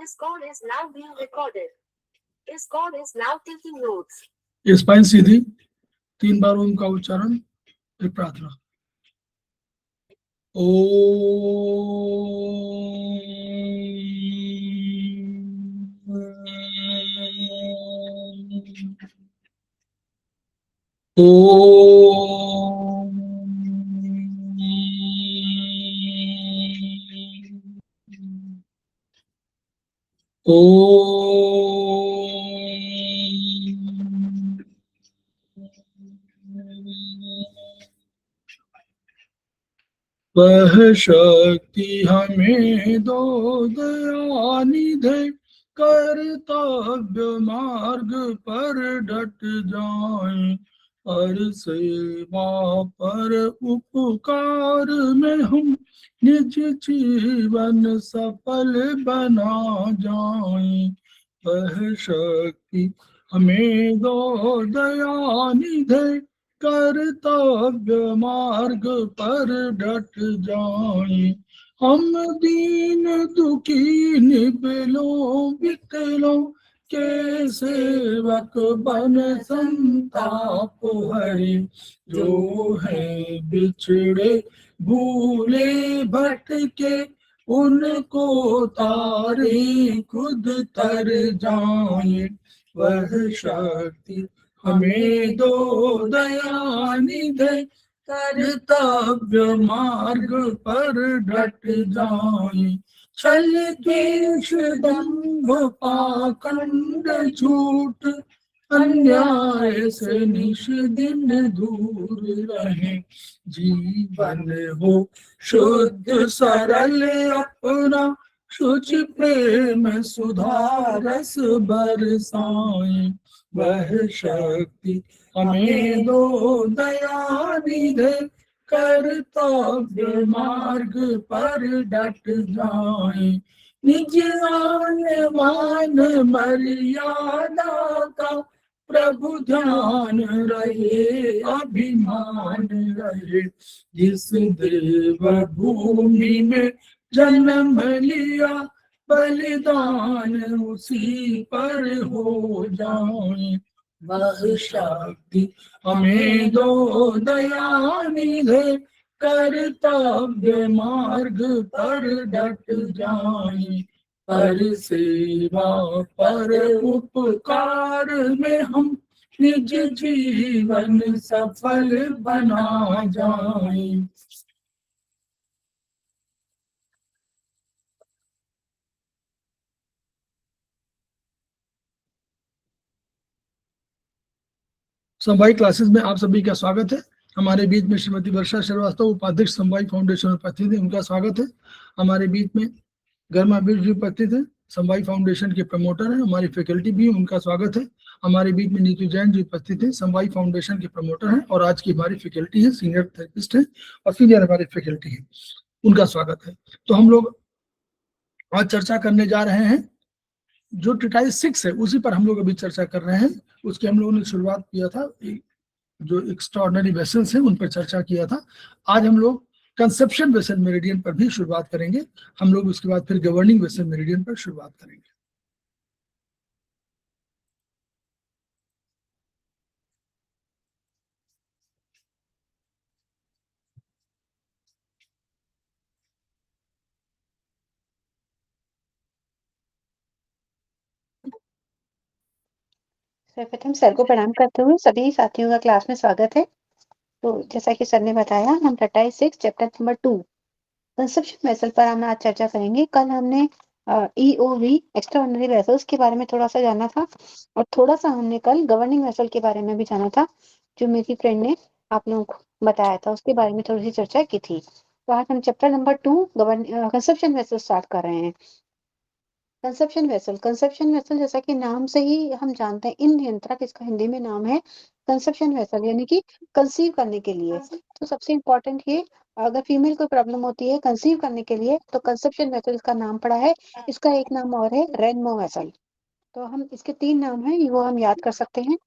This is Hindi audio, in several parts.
This call is now being recorded. This call is now taking notes. Spine सीधी 3 बार ओम का उच्चारण, फिर प्रार्थना। ओ वह शक्ति हमें दो दयानिधे, कर्तव्य मार्ग पर डट जाएं, हर सेवा पर उपकार में हम निज जीवन सफल बना जाएं। वह शक्ति हमें दो दयानिधे, कर्तव्य मार्ग पर डट जाएं, हम दीन दुखी निबलों विकलों के सेवक बन संताप हरे, जो है बिछड़े भूले भटके, उनको तारे खुद तर जाए। वह शक्ति हमें दो दयानिधे, कर्तव्य मार्ग पर डट जाए, छल द्वेष दंभ पाखंड झूठ, अन्याय से निश दिन दूर रहे, जीवन हो शुद्ध सरल अपना, शुचि प्रेम सुधारस बरसाएं। वह शक्ति हमें दो दयानिधे, कर्तव्य मार्ग पर डट जाए, निज आन मान मर्यादा का प्रभु ध्यान रहे, अभिमान रहे, जिस देव भूमि में जन्म लिया, बलिदान उसी पर हो जाए। वह शक्ति हमें दो दयानिधे, कर्तव्य मार्ग पर डट जाए, पर सेवा पर उपकार में हम निज जीवन सफल बना जाए। समवायी क्लासेस में आप सभी का स्वागत है। हमारे बीच में श्रीमती वर्षा श्रीवास्तव, उपाध्यक्ष समवायी फाउंडेशन उपस्थित है, उनका स्वागत है। हमारे बीच में गर्मा बीर जी उपस्थित है, समवायी फाउंडेशन के प्रमोटर है, हमारी फैकल्टी भी है, उनका स्वागत है। हमारे बीच में नीतू जैन जी उपस्थित है, समवायी फाउंडेशन के प्रमोटर है और आज की हमारी फैकल्टी है, सीनियर थेरेपिस्ट है और सीनियर हमारी फैकल्टी है, उनका स्वागत है। तो हम लोग आज चर्चा करने जा रहे हैं, जो ट्रीटाइज 6 है उसी पर हम लोग अभी चर्चा कर रहे हैं। उसकी हम लोगों ने शुरुआत किया था, जो एक्स्ट्राऑर्डिनरी वेसल्स हैं उन पर चर्चा किया था। आज हम लोग कंसेप्शन वेसल मेरिडियन पर भी शुरुआत करेंगे। हम लोग उसके बाद फिर गवर्निंग वेसल मेरिडियन पर शुरुआत करेंगे। सर्वप्रथम सर को प्रणाम करते हुए सभी साथियों का क्लास में स्वागत है। तो जैसा कि सर ने बताया, हम treatise 6 chapter number 2 conception vessel पर हम आज चर्चा करेंगे। कल हमने EOV एक्स्ट्राऑर्डिनरी वेसल्स के बारे में थोड़ा सा जाना था और थोड़ा सा हमने कल गवर्निंग वेसल के बारे में भी जाना था, जो मेरी फ्रेंड ने आप लोगों को बताया था, उसके बारे में थोड़ी सी चर्चा की थी। तो आज हम chapter number 2 conception vessel start कर रहे हैं। कंसेप्शन वेसल जैसा कि नाम से ही हम जानते हैं, इन नियंत्रक इसका हिंदी में नाम है कंसेप्शन वेसल, यानी कि कंसीव करने के लिए। तो सबसे इम्पोर्टेंट ये, अगर फीमेल को प्रॉब्लम होती है कंसीव करने के लिए तो कंसेप्शन वेसल इसका नाम पड़ा है। इसका एक नाम और है रेनबो वेसल। तो हम इसके 3 नाम हैं, वो हम याद कर सकते हैं।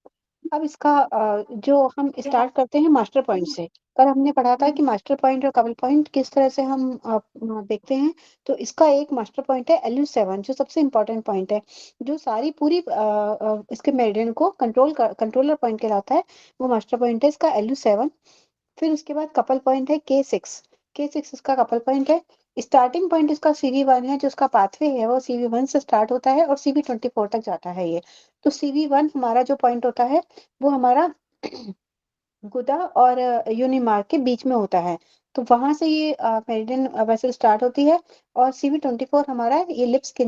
अब इसका जो हम स्टार्ट करते हैं मास्टर पॉइंट से। कल हमने पढ़ा था कि मास्टर पॉइंट और कपल पॉइंट किस तरह से हम देखते हैं। तो इसका एक मास्टर पॉइंट है LU7 जो सबसे इम्पोर्टेंट पॉइंट है, जो सारी पूरी इसके मेरिडियन को कंट्रोलर पॉइंट कहलाता है। वो मास्टर पॉइंट है इसका LU7। फिर उसके बाद कपल पॉइंट है K6 इसका कपल पॉइंट है। स्टार्टिंग पॉइंट इसका CV1 है, जो उसका पाथवे है वो CV1 से स्टार्ट होता है और CV24 तक जाता है ये। तो CV1 हमारा जो पॉइंट होता है वो हमारा गुदा और यूनिमार्क के बीच में होता है। तो वहां से ये मेरिडियन वेसल स्टार्ट होती है और CV24 हमारा ये लिप्स के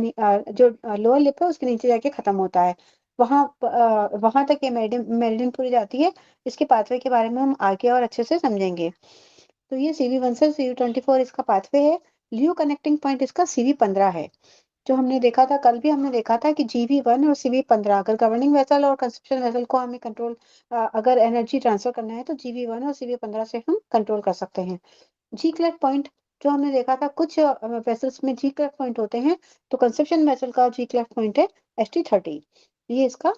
जो लोअर लिप है उसके नीचे जाके खत्म होता है। वहां तक ये मेरिडियन पूरी जाती है। इसके पाथवे के बारे में हम आगे और अच्छे से समझेंगे। तो ये CV1 से CV24 इसका पाथवे है। लियो कनेक्टिंग पॉइंट इसका CV15 है। जो हमने देखा था, कल भी हमने देखा था कि GV1 और CV15 अगर गवर्निंग वेसल और कंस्ट्रक्शन वेसल को हमें कंट्रोल अगर एनर्जी ट्रांसफर करना है तो GV1 और CV15 से हम कंट्रोल कर सकते हैं। जी क्लैट पॉइंट जो हमने देखा था, कुछ वेसल्स में जी क्लैट पॉइंट होते हैं, तो कंसेप्शन वेसल का जी क्लैट पॉइंट है ST30। ये इसका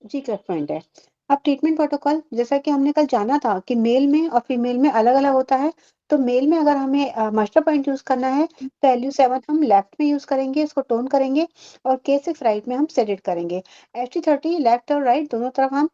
जी क्लैट पॉइंट है। अब ट्रीटमेंट प्रोटोकॉल, जैसा कि हमने कल जाना था कि मेल में और फीमेल में अलग अलग होता है। तो मेल में अगर हमें मास्टर पॉइंट यूज करना है तो LU7 हम लेफ्ट में यूज करेंगे, इसको टोन करेंगे, और K6 राइट में हम सेडेट करेंगे। ST30 लेफ्ट और राइट दोनों तरफ हम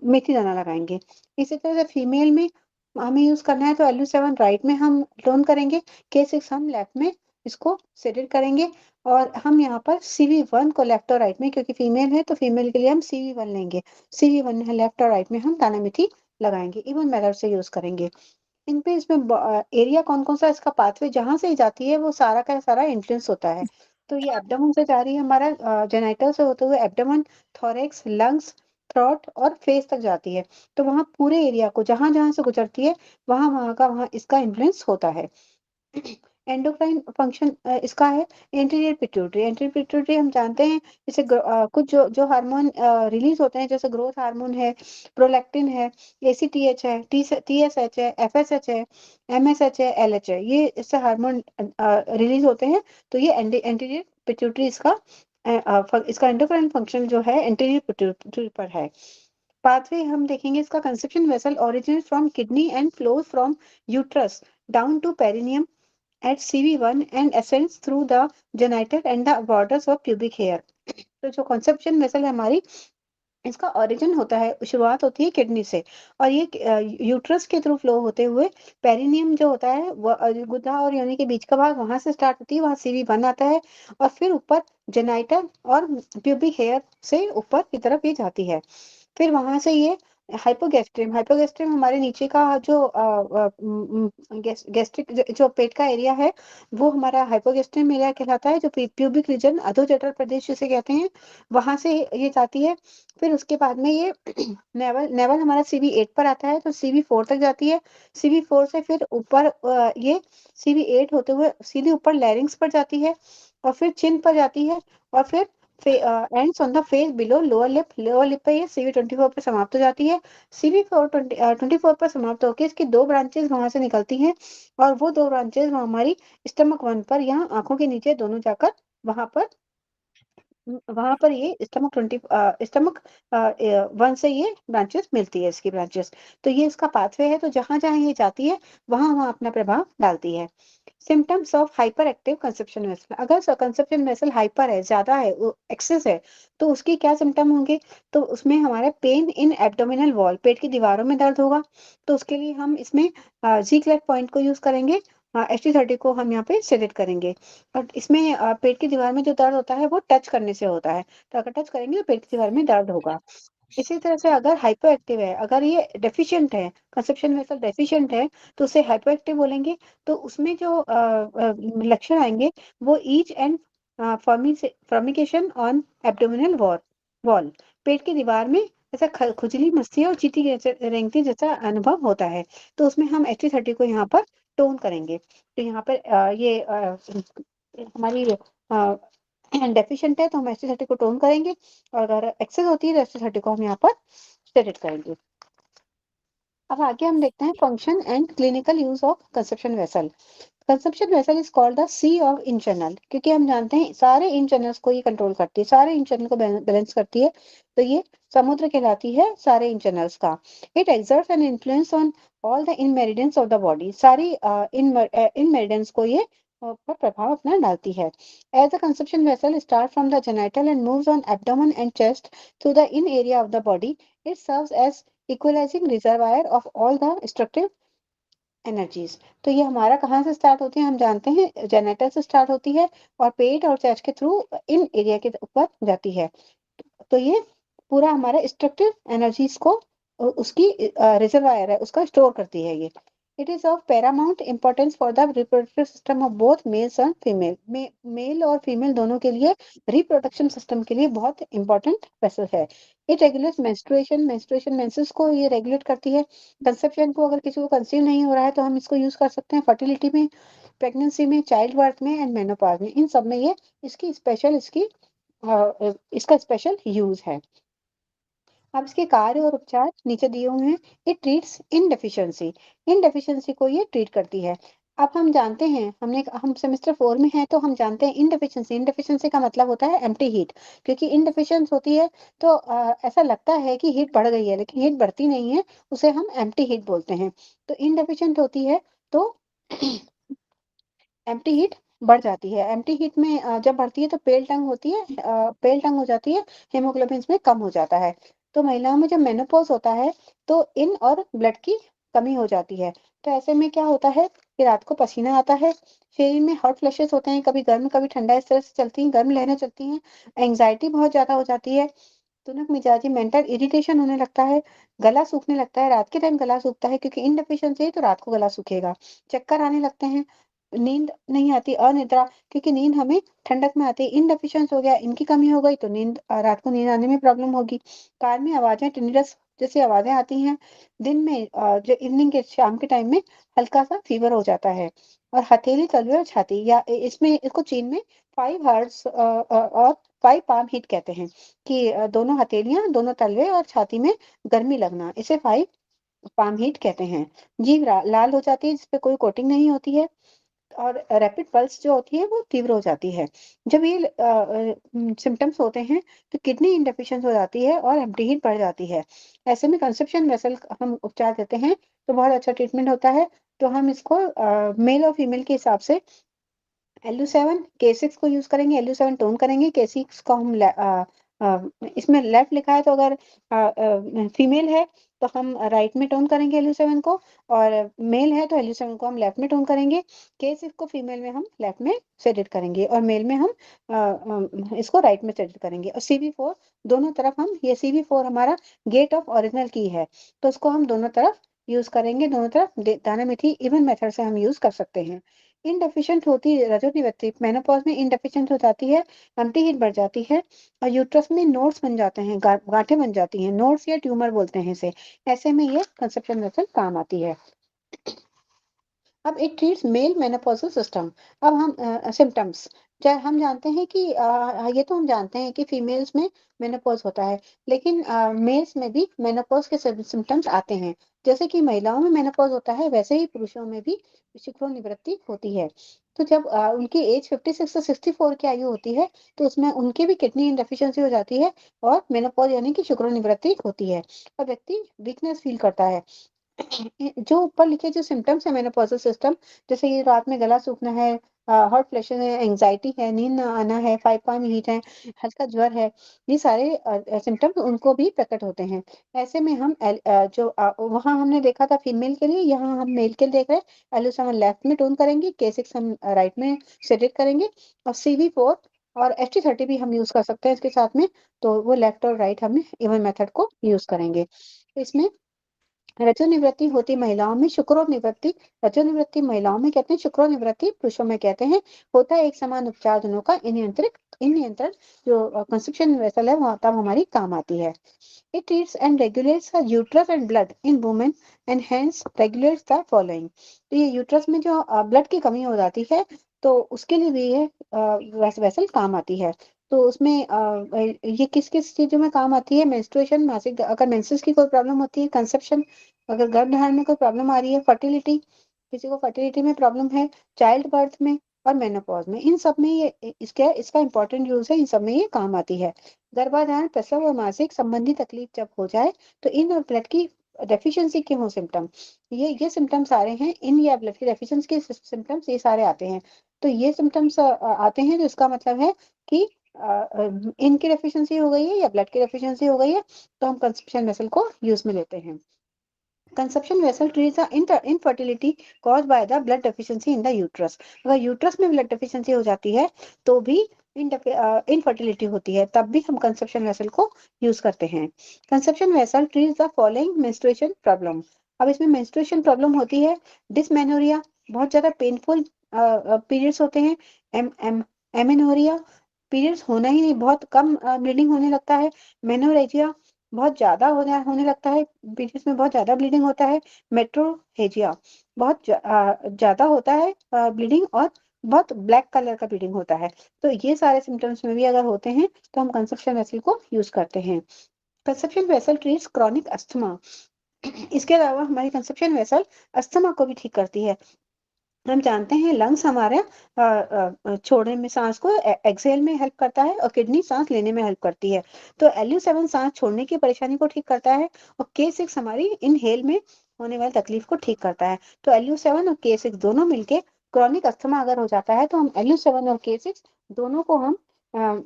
मेथी दाना लगाएंगे। इसी तरह से फीमेल में हमें यूज करना है तो LU7 राइट में हम टोन करेंगे, K6 हम लेफ्ट में इसको सेडेट करेंगे। और हम यहाँ पर CV1 को लेफ्ट और राइट में, क्योंकि फीमेल है तो फीमेल के लिए हम CV1 लेंगे। CV1 है लेफ्ट और राइट में हम दाना मेथी लगाएंगे, इवन मेथड से यूज करेंगे। इन पे इसमें एरिया कौन कौन सा इसका पाथवे जहां से जाती है वो सारा का सारा इन्फ्लुएंस होता है। तो ये एब्डोमेन से जा रही है, हमारा जेनाइटल से होते हुए एब्डोमेन, थोरेक्स, लंग्स, थ्रोट और फेस तक जाती है। तो वहां पूरे एरिया को जहां जहां से गुजरती है वहां इसका इन्फ्लुएंस होता है। एंडोक्राइन फंक्शन इसका है एंटीरियर पिट्यूटरी हम जानते हैं। जैसे कुछ जो जो हार्मोन रिलीज होते हैं, जैसे ग्रोथ हार्मोन है, प्रोलैक्टिन है, ACTH है, TSH है, FSH है, MSH है, LH है, ये इससे हार्मोन रिलीज होते हैं। तो ये एंटीरियर पिट्यूटरी इसका एंडोक्राइन फंक्शन जो है एंटीरियर पिट्यूटरी पर है। पाथवे हम देखेंगे इसका। Conception vessel originate from kidney and flows from uterus down to perineum at CV1 and ascends through the genital and the borders of pubic hair। तो जो conception वेसल है हमारी, इसका ओरिजिन होता है, शुरुआत होती है किडनी से, और ये यूट्रस के थ्रू फ्लो होते हुए पेरिनियम जो होता है गुदा और योनि के बीच का भाग, वहां से स्टार्ट होती है, वहां CV1 आता है, और फिर ऊपर जेनाइटल और प्यूबिक हेयर से ऊपर की तरफ ये जाती है। फिर वहां से ये हाइपोगैस्ट्रियम हमारे नीचे का जो गैस्ट्रिक जो पेट का एरिया है वो हमारा हाइपोगैस्ट्रियम एरिया कहलाता है, जो प्यूबिक रीजन अधोजठर प्रदेश जिसे कहते हैं, वहां से ये जाती है। फिर उसके बाद में ये नेवल नेवल हमारा CV8 पर आता है, तो CV4 तक जाती है। CV4 से फिर ऊपर ये CV8 होते हुए सीधे ऊपर लैरिंग्स पर जाती है, और फिर चिन पर जाती है, और फिर ends on the face below lower lip पे ये CV24 पे समाप्त हो जाती है। CV24 पर समाप्त होकर इसकी दो ब्रांचेस वहां से निकलती हैं, और वो दो ब्रांचेस हमारी स्टमक 1 पर, यहाँ आंखों के नीचे दोनों जाकर वहां पर ये स्टमक 1 से ये ब्रांचेस मिलती है, इसकी ब्रांचेस। तो ये इसका पाथवे है, तो जहां जहां ये जाती है वहां वहां अपना प्रभाव डालती है। Symptoms of hyper active conception vessel, अगर कंसेप्शन वेसल हाइपर है, ज्यादा है, एक्सेस है, तो उसकी क्या सिम्टम होंगे? तो उसमें हमारे पेन इन एब्डोमिनल वॉल, पेट की दीवारों में दर्द होगा। तो उसके लिए हम इसमें जी क्लैट पॉइंट को यूज करेंगे, ST30 को हम यहाँ पे सेलेक्ट करेंगे। और इसमें पेट की दीवार में जो दर्द होता है वो टच करने से होता है, तो अगर टच करेंगे तो पेट की दीवार में दर्द होगा। इसी तरह से अगर हाइपर एक्टिव है, अगर ये डेफिशिएंट है, कंसेप्शन वेसल डेफिशिएंट है, तो उसे हाइपर एक्टिव बोलेंगे। तो उसमें जो लक्षण आएंगे वो itch and formication on abdominal wall, पेट की दीवार में ऐसा खुजली, मस्ती और चीटी रेंगती जैसा अनुभव होता है। तो उसमें हम ST30 को यहाँ पर टोन करेंगे। तो यहाँ पर ये हमारी डेफिशिएंट है तो हम ST30 को टोन करेंगे, और अगर एक्सेस होती है तो ST30 को हम यहाँ पर सेट करेंगे। अब आगे हम देखते हैं function and clinical use of conception vessel. Conception vessel is called the sea of yin channel, क्योंकि हम जानते हैं सारे इन चैनल्स को ये कंट्रोल करती है, सारे इन चैनल को बैलेंस करती है, तो ये समुद्र कहलाती है सारे इन चैनल्स का। It exerts an influence on all the in meridians of the body, सारी इन मेरिडियंस को ये पर प्रभाव अपना डालती है। As the conception vessel start from the genital and moves on abdomen and chest through the yin area of the body, it serves as equalising reservoir of all the destructive energies. तो ये हमारा कहाँ से स्टार्ट होती है, हम जानते हैं जेनेटल से स्टार्ट होती है और पेट और चेस्ट के थ्रू इन एरिया के ऊपर जाती है। तो ये पूरा हमारा डिस्ट्रक्टिव एनर्जीज को उसकी रिजर्वायर है, उसका स्टोर करती है ये। It is of paramount importance for the reproductive system of both males and female, male और फीमेल दोनों के लिए रिप्रोडक्शन सिस्टम के लिए बहुत इंपॉर्टेंट वेसल है। इट रेगुलेट्स मेंस्ट्रुएशन मेंसेस को ये रेगुलेट करती है। कंसेप्शन को, अगर किसी को कंसीव नहीं हो रहा है तो हम इसको यूज कर सकते हैं फर्टिलिटी में, प्रेगनेंसी में, चाइल्ड बर्थ में एंड मेनोपॉज में, इन सब में ये इसका स्पेशल यूज है। अब इसके कार्य और उपचार नीचे दिए हुए हैं। इट ट्रीट्स इन डेफिशिएंसी को ये ट्रीट करती है। अब हम जानते हैं, हम सेमेस्टर 4 में हैं तो हम जानते हैं इन डेफिशिएंसी का मतलब होता है एम्प्टी हीट, क्योंकि इनडेफिशिएंस होती है तो ऐसा लगता है कि हीट बढ़ गई है, लेकिन हीट बढ़ती नहीं है, उसे हम एम्प्टी हीट बोलते हैं। तो इनडेफिशिएंट होती है तो एम्प्टी हीट बढ़ जाती है। एम्प्टी हीट में जब बढ़ती है तो पेल टंग होती है, पेल टंग हो जाती है, हेमोग्लोबिन में कम हो जाता है। तो महिलाओं में जब मेनोपॉज होता है तो इन और ब्लड की कमी हो जाती है। तो ऐसे में क्या होता है कि रात को पसीना आता है, शरीर में हॉट फ्लैशेस होते हैं, कभी गर्म कभी ठंडा, इस तरह से चलती हैं, गर्म लहरें चलती हैं, एंग्जाइटी बहुत ज्यादा हो जाती है, तुनक मिजाजी, मेंटल इरिटेशन होने लगता है, गला सूखने लगता है, रात के टाइम गला सूखता है क्योंकि इनडेफिशिएंसी है तो रात को गला सूखेगा, चक्कर आने लगते हैं, नींद नहीं आती, अनिद्रा, क्योंकि नींद हमें ठंडक में आती है, इनडेफिशिएंस हो गया, इनकी कमी हो गई तो रात को नींद आने में प्रॉब्लम होगी। कान में आवाजें, टिनिटस जैसी आवाजें आती हैं। दिन में जो इवनिंग के शाम के टाइम में हल्का सा फीवर हो जाता है। और हथेली, तलवे और छाती, या इसमें इसको चीन में 5 हर्ट्स और 5 पाम हीट कहते हैं, कि दोनों हथेलियां, दोनों तलवे और छाती में गर्मी लगना, इसे 5 पाम हीट कहते हैं। जीभ लाल हो जाती है जिसपे कोई कोटिंग नहीं होती है, और रैपिड पल्स जो होती है वो तीव्र हो जाती है। जब ये सिम्टम्स होते हैं तो किडनी इनडेफिशिएंट हो जाती है और एम्प्टी हीट बढ़ जाती है। ऐसे में कंसेप्शन वेसल हम उपचार देते हैं तो बहुत अच्छा ट्रीटमेंट होता है। तो हम इसको मेल और फीमेल के हिसाब से LU7 K6 को यूज करेंगे, LU7 टोन करेंगे, K6 को हम इसमें लेफ्ट लिखा है तो अगर फीमेल है तो हम राइट में टोन करेंगे LU7 को, और मेल है तो LU7 को हम लेफ्ट में टोन करेंगे, K6 को फीमेल में हम लेफ्ट में सेडेट करेंगे और मेल में हम इसको राइट में सेडेट करेंगे। और CV4 दोनों तरफ हम, ये CV4 हमारा गेट ऑफ ओरिजिनल की है तो उसको हम दोनों तरफ यूज करेंगे, दोनों तरफ दाना मिथी इवन मेथड से हम यूज कर सकते हैं। इनडेफिशिएंट होती है रजोनिवृत्ति, मेनोपॉज में इनडेफिशिएंट हो जाती है, एम्प्टी हीट बढ़ जाती है और यूट्रस में नोड्स बन जाते हैं, गांठें बन जाती हैं, नोड्स या ट्यूमर बोलते हैं इसे। ऐसे में ये कंसेप्शन वेसल काम आती है। अब it treats male menopausal system. अब हम सिम्टम्स, चाहे हम जानते हैं कि ये तो हम जानते हैं कि फीमेल्स में मेनोपॉज होता है, लेकिन मेल्स में भी मेनोपॉज के सिम्टम्स आते हैं। जैसे कि महिलाओं में मेनोपॉज होता है वैसे ही पुरुषों में भी शुक्र निवृत्ति होती है। तो जब उनकी एज 56 से 64 की आयु होती है तो उसमें उनकी भी किडनी डेफिशिएंसी हो जाती है और मेनोपॉज यानी कि शुक्र निवृत्ति होती है और व्यक्ति वीकनेस फील करता है। जो ऊपर लिखे जो सिम्टम्स है मेनोपॉजल सिस्टम, जैसे ये रात में गला सूखना है, हॉट फ्लैशेस है, एंजाइटी है, नींद न आना है, 5 पाम हीट है, हल्का ज्वर है, ये सारे सिम्टम्स उनको भी प्रकट होते हैं। ऐसे में हम वहां हमने देखा था फीमेल के लिए, यहाँ हम मेल के लिए देख रहे हैं। LU7 लेफ्ट में टोन करेंगे, K6 हम राइट में सेडेट करेंगे और CV4 और ST30 भी हम यूज कर सकते हैं इसके साथ में, तो वो लेफ्ट और राइट हम इवन मेथड को यूज करेंगे। इसमें रजो निवृत्ति होती महिलाओं में, शुक्रो निवृत्ति, रजो निवृत्ति महिलाओं में कहते हैं, शुक्रो निवृत्ति पुरुषों में कहते हैं। होता है एक समान उपचार दोनों का, इन नियंत्रण जो कंसेप्शन वेसल है वो तब हमारी काम आती है। It treats and regulates the uterus and blood in women and hence regulates the following। तो ये यूट्रस में जो ब्लड की कमी हो जाती है तो उसके लिए भी ये वेसल काम आती है। तो उसमें ये किस किस चीजों में काम आती है? मेंस्ट्रुएशन, मासिक, अगर मेंसेस की कोई प्रॉब्लम होती है, कंसेप्शन, अगर गर्भधारण में कोई प्रॉब्लम आ रही है, फर्टिलिटी, किसी को फर्टिलिटी में प्रॉब्लम है, चाइल्ड बर्थ में और मेनोपॉज में, इन सब में ये इसका इंपॉर्टेंट यूज है, इन सब में ये काम आती है। गर्भाधारण, प्रसव और मासिक संबंधी तकलीफ जब हो जाए तो इन और ब्लड की डेफिशिएंसी के हो सिम्टम, ये सिम्टम्स आ रहे हैं, इन या ब्लड की डेफिशिएंसी के सिम्टम्स ये सारे आते हैं। तो ये सिम्टम्स आते हैं, तो इसका मतलब है कि इनकी डेफिशिएंसी हो गई है या ब्लड की डेफिशिएंसी हो गई है, तो हम कंसेप्शन वेसल को यूज में लेते हैं। Conception vessel treats the infertility caused by the blood deficiency in the uterus. अगर यूट्रस में ब्लड डेफिशिएंसी हो जाती है तो भी इनफर्टिलिटी होती है, तब भी हम कंसेप्शन वेसल को यूज करते हैं। Conception vessel treats the following menstruation problem. अब इसमें मेंस्ट्रुएशन प्रॉब्लम होती है, डिसमेनोरिया, बहुत ज्यादा पेनफुल पीरियड्स होते हैं, एम एम एमेनोरिया, पीरियड्स होना ही नहीं, बहुत कम ब्लीडिंग होने लगता है, मेनोरेजिया, बहुत ज्यादा होने लगता है, पीरियड्स में बहुत ज्यादा ब्लीडिंग होता है, मेट्रोहेजिया, बहुत ज्यादा होता है ब्लीडिंग और बहुत ब्लैक कलर का ब्लीडिंग होता है। तो ये सारे सिम्टम्स में भी अगर होते हैं तो हम कंसेप्शन वेसल को यूज करते हैं। Conception vessel treats chronic asthma. इसके अलावा हमारी कंसेप्शन वेसल अस्थमा को भी ठीक करती है। हम जानते हैं लंग्स हमारे छोड़ने में, सांस को एक्सहेल में हेल्प करता है और किडनी सांस लेने में हेल्प करती है। तो LU7 सांस छोड़ने की परेशानी को ठीक करता है और K6 हमारी इनहेल में होने वाली तकलीफ को ठीक करता है। तो LU7 और K6 दोनों मिलके क्रॉनिक अस्थमा अगर हो जाता है तो हम LU7 और K6 दोनों को हम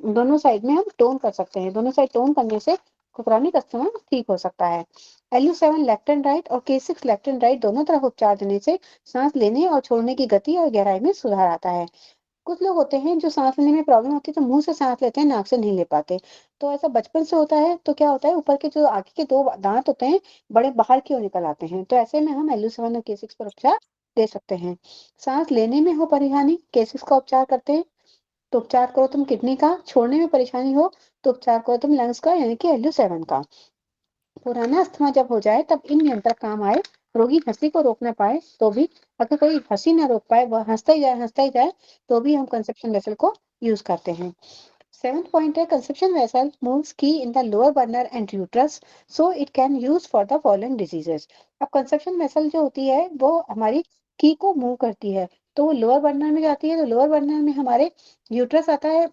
दोनों साइड में हम टोन कर सकते हैं। दोनों साइड टोन करने से क्रॉनिक अस्थमा ठीक हो सकता है। LU7 लेफ्ट एंड राइट और K6 लेफ्ट एंड राइट दोनों तरफ उपचार देने से सांस लेने और छोड़ने की गति और गहराई में सुधार आता है। कुछ लोग होते हैं जो सांस लेने में प्रॉब्लम होती है तो मुंह से सांस लेते हैं, नाक से नहीं ले पाते। तो ऐसा बचपन से होता है तो क्या होता है, ऊपर के जो आगे के दो दांत होते हैं बड़े बाहर की ओर निकल आते हैं, तो ऐसे में हम LU7 और K6 पर उपचार दे सकते हैं। सांस लेने में हो परेशानी, K6 का उपचार करते हैं, तो उपचार करो तुम किडनी का। छोड़ने में परेशानी हो तो उपचार करो तुम लंग्स का, यानी कि LU7 का। पुराना अस्थमा जब हो जाए तब इन नियंत्रण काम आए। रोगी हंसी को रोक ना पाए तो भी, अगर कोई हंसी ना रोक पाए, वह हंसता ही जाए, तो भी हम कंसेप्शन वेसल को यूज करते हैं। 7th पॉइंट है, कंसेप्शन वेसल मूव्स की in the lower burner and uterus so it can use for the following diseases. अब कंसेप्शन वेसल जो होती है वो हमारी की को मूव करती है, तो वो लोअर बर्नर में जाती है, तो लोअर बर्नर में हमारे यूट्रस आता है,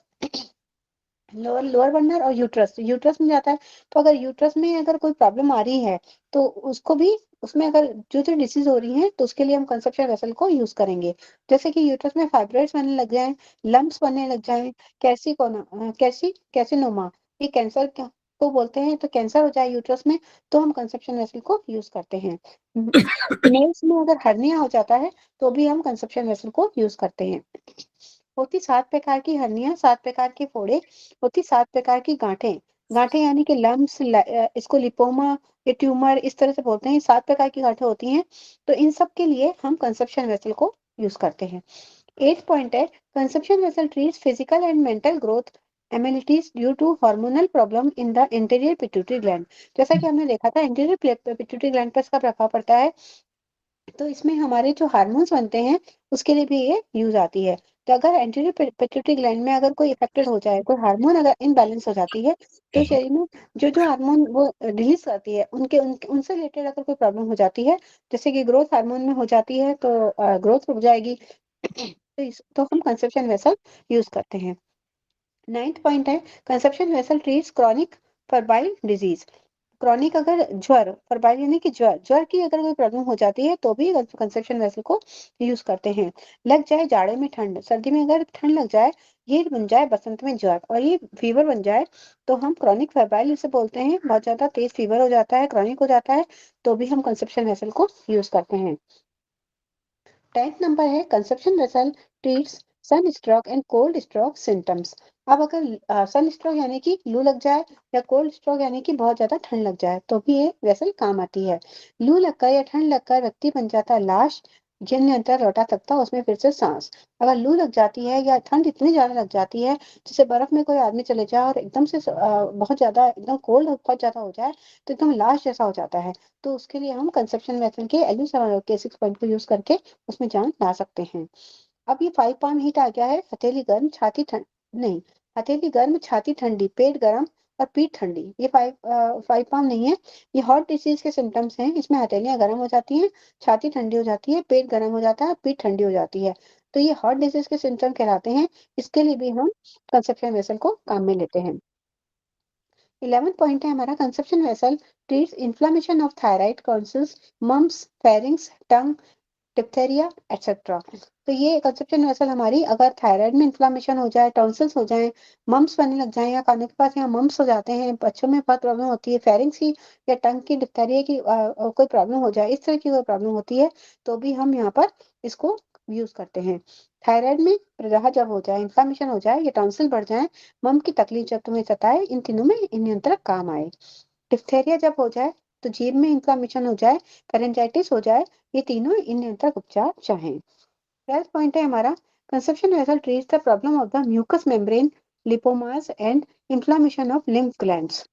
लोअर लोअर बर्नर और यूट्रस में जाता है। तो अगर यूट्रस में अगर कोई प्रॉब्लम आ रही है तो उसको भी, उसमें अगर जो जो डिसीज हो रही है तो उसके लिए हम कंसेप्शन वेसल को यूज करेंगे। जैसे कि यूट्रस में फाइब्रॉइड्स बनने लग जाए, लम्प्स बनने लग जाए, कैसिनोमा, ये कैंसर को बोलते हैं, तो कैंसर हो जाए यूट्रस में, तो हम कंसेप्शन वेसल को यूज करते हैं। मेल्स में अगर हर्निया हो जाता है तो भी हम कंसेप्शन वेसल को यूज करते हैं। होती 7 प्रकार की हर्निया, 7 प्रकार के फोड़े, होती 7 प्रकार की गांठें। गांठें यानी कि लम्प्स, इसको लिपोमा, ये ट्यूमर इस तरह से बोलते हैं, 7 प्रकार की गांठें होती हैं। तो इन सब के लिए हम कंसेप्शन वेसल को यूज करते हैं। 8th पॉइंट है, conception vessel treats physical and mental growth abilities due to hormonal problem in the interior pituitary gland. जैसा कि हमने देखा था इंटीरियर पिट्यूटरी ग्लैंड पर इसका प्रभाव पड़ता है, तो इसमें हमारे जो हार्मोन्स बनते हैं उसके लिए भी ये यूज आती है। तो अगर एंटीरियर पिट्यूटरी ग्लैंड में अगर कोई इफेक्टेड हो जाए, कोई हार्मोन अगर इनबैलेंस हो जाती है, तो शरीर में जो जो हार्मोन वो रिलीज करती है उनसे रिलेटेड अगर कोई प्रॉब्लम हो जाती है, जैसे कि ग्रोथ हार्मोन में हो जाती है तो ग्रोथ रुक जाएगी। तो हम कंसेप्शन वेसल यूज करते हैं। 9th पॉइंट है, conception vessel treats chronic febrile disease. Chronic अगर ज्वर, फरबाइल यानी कि ज्वर की अगर कोई प्रॉब्लम हो जाती है तो भी कंसेप्शन वेसल को यूज करते हैं। लग जाए जाड़े में ठंड, सर्दी में अगर ठंड लग जाए, ये बन जाए बसंत में ज्वर और ये फीवर बन जाए, तो हम क्रॉनिक फरबाइल इसे बोलते हैं। बहुत ज्यादा तेज फीवर हो जाता है, क्रॉनिक हो जाता है, तो भी हम कंसेप्शन वेसल को यूज करते हैं। 10th नंबर है, conception vessel treats sun stroke and cold stroke symptoms. अब अगर सन स्ट्रोक यानी कि लू लग जाए या कोल्ड स्ट्रोक यानी कि बहुत ज्यादा ठंड लग जाए, तो भी ये वेसल काम आती है। लू लगकर या ठंड लगकर व्यक्ति बन जाता है लाश, जिन नियंत्रण लौटा सकता उसमें फिर से सांस। अगर लू लग जाती है या ठंड इतनी ज्यादा लग जाती है, जैसे बर्फ में कोई आदमी चले जाए और एकदम से बहुत ज्यादा एकदम कोल्ड बहुत ज्यादा हो जाए, तो एकदम लाश जैसा हो जाता है, तो उसके लिए हम कंसेप्शन वेसल के LU7 और K6 पॉइंट को यूज करके उसमें जान ला सकते हैं। अब ये 5 पाम हीट आ गया है, हथेली गर्म, छाती ठंड नहीं, हथेली गर्म, छाती ठंडी, पेट गर्म और पीठ ठंडी। ये फाइव पाम नहीं है, ये हॉट डिसीज के सिम्टम्स हैं। इसमें हथेलियां गर्म हो जाती हैं, छाती ठंडी हो जाती है, पेट गर्म हो जाता है, पीठ ठंडी हो जाती है। तो ये हॉट डिसीज के सिम्टम कहलाते हैं। इसके लिए भी हम कंसेप्शन वेसल को काम में लेते हैं। 11 पॉइंट है हमारा, conception vessel treats inflammation of thyroid, tonsils, mumps, pharynx, tongue, diphtheria etcetera. तो ये कंसेप्शन वेसल हमारी, अगर थायराइड में इन्फ्लेमेशन हो जाए, टॉन्सिल्स हो जाए, मम्स बनने लग जाए या कानों के पास यहाँ मम्स हो जाते हैं, बच्चों में बहुत प्रॉब्लम होती है, फेरिंग्स की या टंग की, डिप्थेरिया की कोई प्रॉब्लम हो जाए, इस तरह की कोई प्रॉब्लम होती है, तो भी हम यहाँ पर इसको यूज करते हैं। थायराइड में प्रदाह जब हो जाए, इन्फ्लेमेशन हो जाए या टॉन्सिल बढ़ जाए, मम की तकलीफ जब तुम्हें सताए, इन तीनों में इन नियंत्रक काम आए। डिप्थेरिया जब हो जाए, तो जीभ में इन्फ्लेमेशन हो जाए, फेरेंजाइटिस हो जाए, ये तीनों इन नियंत्रक उपचार चाहें। 12th पॉइंट है हमारा, conception vessel treats the problem of the mucus membrane, lipomas and inflammation of lymph glands.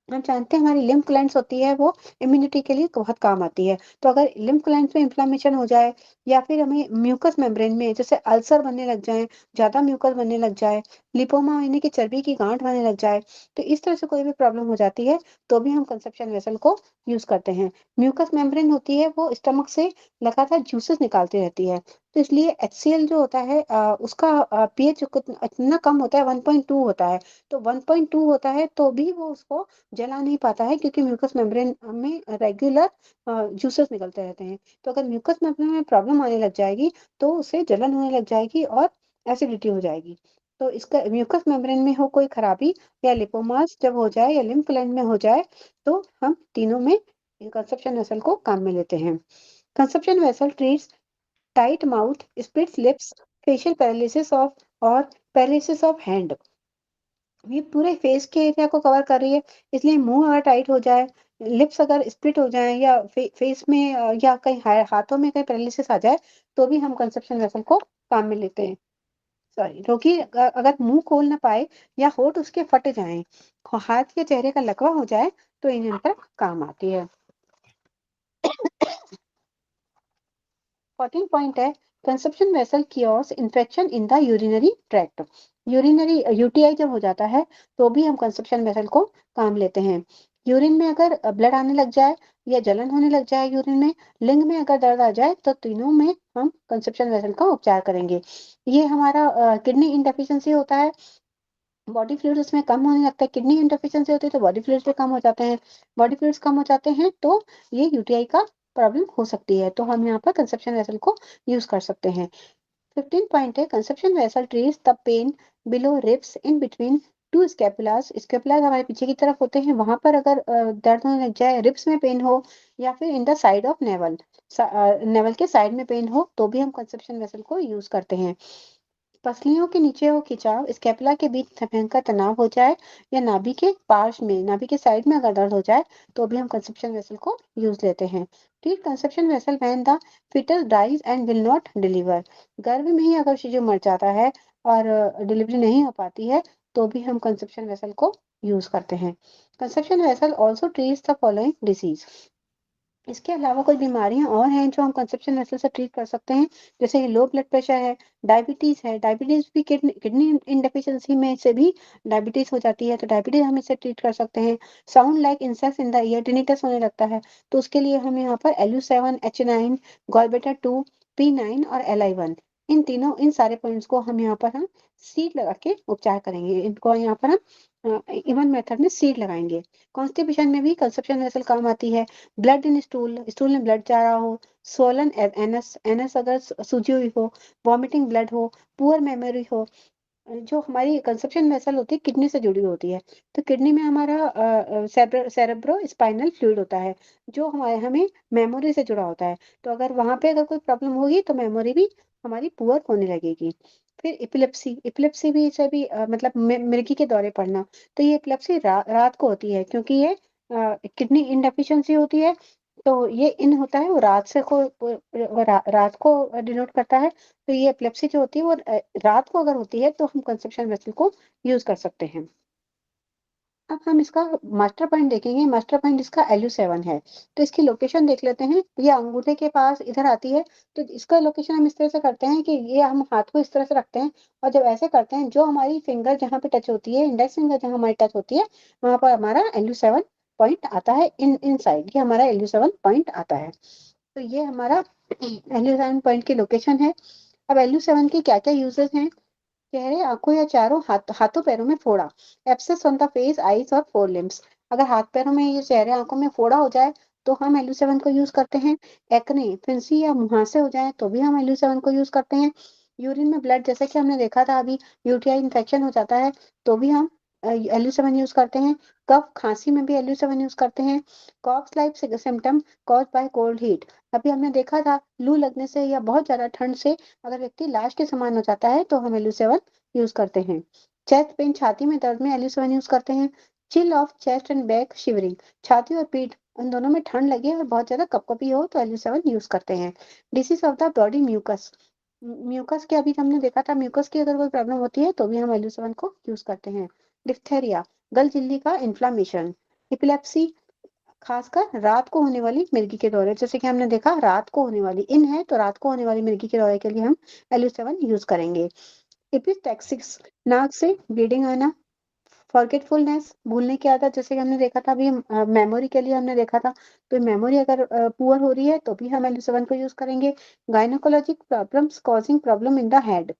हम जानते हैं हमारी लिम्फ ग्लैंड्स होती है, वो इम्यूनिटी के लिए बहुत काम आती है। तो अगर लिम्फ ग्लैंड्स में इन्फ्लेमेशन हो जाए या फिर हमें म्यूकस मेम्ब्रेन में जैसे अल्सर बनने लग जाए, ज्यादा म्यूकस बनने लग जाए, लिपोमा यानी कि चर्बी की गांठ बनने लग जाए, तो इस तरह से कोई भी प्रॉब्लम हो जाती है, तो भी हम कंसेप्शन वेसल को यूज करते हैं। म्यूकस मेम्ब्रेन होती है, वो स्टमक से लगातार जूसेस निकालती रहती है, तो इसलिए HCl जो होता है उसका पीएच इतना कम होता है, 1.2 होता है। तो 1.2 होता है तो भी वो उसको जला नहीं पाता है, क्योंकि म्यूकस मेम्ब्रेन में रेगुलर जूसेस निकलते रहते हैं। तो अगर म्यूकस मेम्ब्रेन में प्रॉब्लम आने लग जाएगी, तो उससे जलन होने लग जाएगी और एसिडिटी हो जाएगी। तो इसका म्यूकस मेम्ब्रेन में हो कोई खराबी या लिपोमास जब हो जाए या लिम्फ ग्लैंड में हो जाए, तो हम तीनों में कंसेप्शन वेसल को काम में लेते हैं। Conception vessel treats tight mouth, split lips, facial paralysis of और पैरालिसिस ऑफ हैंड। ये पूरे फेस के एरिया को कवर कर रही है, इसलिए मुंह अगर टाइट हो जाए, लिप्स अगर स्प्लिट हो जाए या फेस में या कहीं हाथों में कहीं पैरालिसिस आ जाए, तो भी हम कंसेप्शन वेसल को काम में लेते हैं। सॉरी, रोगी अगर मुंह खोल ना पाए या होठ उसके फट जाएं, हाथ या चेहरे का लकवा हो जाए, तो इन पर काम आती है। 14 पॉइंट है, conception vessel cures infection in the urinary tract. Urinary UTI जब हो जाता है, तो भी हम कंसेप्शन वेसल को काम लेते हैं। यूरिन में अगर ब्लड आने लग जाए या जलन होने लग जाए यूरिन में, लिंग में अगर दर्द आ जाए, तो तीनों में हम कंसेप्शन वेसल का उपचार करेंगे। ये हमारा किडनी इनडेफिशिएंसी होता है, बॉडी फ्लूइड्स उसमें कम होने लगता है, किडनी इनडेफिशिएंसी होती है तो बॉडी फ्लूइड्स भी कम हो जाते हैं, बॉडी फ्लूइड्स कम हो जाते हैं तो ये यूटीआई का प्रॉब्लम हो सकती है, तो हम यहाँ पर कंसेप्शन वेसल को यूज कर सकते हैं। 15 पॉइंट है, conception vessel treats the pain below ribs in between two scapulas. Scapulas हमारे पीछे की तरफ होते हैं, वहां पर अगर दर्द होने लग जाए, रिब्स में पेन हो या फिर in the side of naval, naval के साइड में पेन हो, तो भी हम कंसेप्शन वेसल को यूज करते हैं। पसलियों के नीचे हो खिंचाव, स्कैपुला के बीच भयंकर तनाव हो जाए या नाभि के पार्श्व में, नाभि के साइड में अगर दर्द हो जाए, तो भी हम कंसेप्शन वेसल को यूज लेते हैं। Treat conception vessel when the foetus dies and will not deliver. गर्भ में ही अगर शिशु मर जाता है और डिलीवरी नहीं हो पाती है, तो भी हम कंसेप्शन वेसल को यूज करते हैं। Conception vessel also treats the following disease. इसके अलावा कुछ बीमारियां और हैं जो हम कंसेप्शन वेसल से ट्रीट कर सकते हैं, जैसे कि लो ब्लड प्रेशर है, डायबिटीज है, डायबिटीज भी किडनी इनडेफिशिएंसी में से भी डायबिटीज हो जाती है, तो डायबिटीज हम इससे ट्रीट कर सकते हैं। Sound like insects in the year, tinnitus होने लगता है, तो उसके लिए हम यहाँ पर LU7, H9, गॉलबेटा 2, P9 और LI1, इन सारे पॉइंट्स को हम यहाँ पर हम सीड लगा के उपचार करेंगे। इनको यहाँ पर हम इवन मेथड में सीड लगाएंगे। कॉन्स्टिपेशन में भी कंसेप्शन वेसल काम आती है। ब्लड इन स्टूल, स्टूल में ब्लड जा रहा हो, स्वोलन एनस, एनस अगर सूजी हुई हो, वॉमिटिंग ब्लड हो, पुअर मेमोरी हो, जो हमारी कंसेप्शन वेसल होती है किडनी से जुड़ी होती है, तो किडनी में हमारा सेरेब्रो स्पाइनल फ्लूइड होता है, जो हमारे हमें मेमोरी से जुड़ा होता है, तो अगर वहां पे अगर कोई प्रॉब्लम होगी, तो मेमोरी भी हमारी पुअर होने लगेगी। फिर इपिलेप्सी, इपिलेप्सी भी इसे भी मतलब मिर्गी के दौरे पड़ना, तो ये इपिलेप्सी रात को होती है, क्योंकि ये किडनी इनडेफिशिएंसी होती है, तो ये इन होता है, वो रात से रात को डिनोट करता है, तो ये एपिलेप्सी जो होती है वो रात को अगर होती है, तो हम कंसेप्शन वेसल को यूज कर सकते हैं। अब हम इसका मास्टर पॉइंट देखेंगे। मास्टर पॉइंट इसका LU7 है। तो इसकी लोकेशन देख लेते हैं। ये अंगूठे के पास इधर आती है। तो इसका लोकेशन हम इस तरह से करते हैं कि ये हम हाथ को इस तरह से रखते हैं और जब ऐसे करते हैं, जो हमारी फिंगर जहाँ पे टच होती है, इंडेक्स फिंगर जहाँ हमारी टच होती है, वहां पर हमारा LU7 पॉइंट आता है। इन साइड ये हमारा LU7 पॉइंट आता है। तो ये हमारा LU7 पॉइंट की लोकेशन है। अब LU7 के क्या क्या यूजेस हैं? चेहरे, आंखों या चारों हाथों पैरों में फोड़ा, abscess on the face, eyes और फोर लिम्स। अगर हाथ पैरों में, ये चेहरे आंखों में फोड़ा हो जाए तो हम LU7 को यूज करते हैं। एक्ने, फिंसी या मुहासे हो जाए तो भी हम LU7 को यूज करते हैं। यूरिन में ब्लड, जैसे कि हमने देखा था अभी, UTI इन्फेक्शन हो जाता है तो भी हम LU7 यूज करते हैं। कफ खांसी में भी LU7 यूज करते हैं। Coughs like symptom cause by cold heat, अभी हमने देखा था लू लगने से या बहुत ज्यादा ठंड से अगर व्यक्ति लाश के समान हो जाता है तो हम LU7 यूज करते हैं। चेस्ट पेन, छाती में दर्द में LU7 यूज करते हैं। Chill of chest and back shivering, छाती और पीठ उन दोनों में ठंड लगे और बहुत ज्यादा कपकपी हो तो LU7 यूज करते हैं। Disease of the body, mucus, mucus के अभी हमने देखा था, म्यूकस की अगर कोई प्रॉब्लम होती है तो भी हम LU7 को यूज करते हैं। डिप्थेरिया, गल झिल्ली का इन्फ्लामेशन। इपिलेप्सी, खासकर रात को होने वाली मिर्गी के दौरे, जैसे कि हमने देखा रात को होने वाली, इन है तो रात को होने वाली मिर्गी के दौरे के लिए हम LU7 यूज करेंगे। एपिस्टैक्सिस, नाक से ब्लीडिंग आना। फॉरगेटफुलनेस, भूलने की आदत, जैसे कि हमने देखा था अभी मेमोरी के लिए हमने देखा था, तो मेमोरी अगर पुअर हो रही है तो भी हम LU7 को यूज करेंगे। Gynaecologic problems causing problem in the head,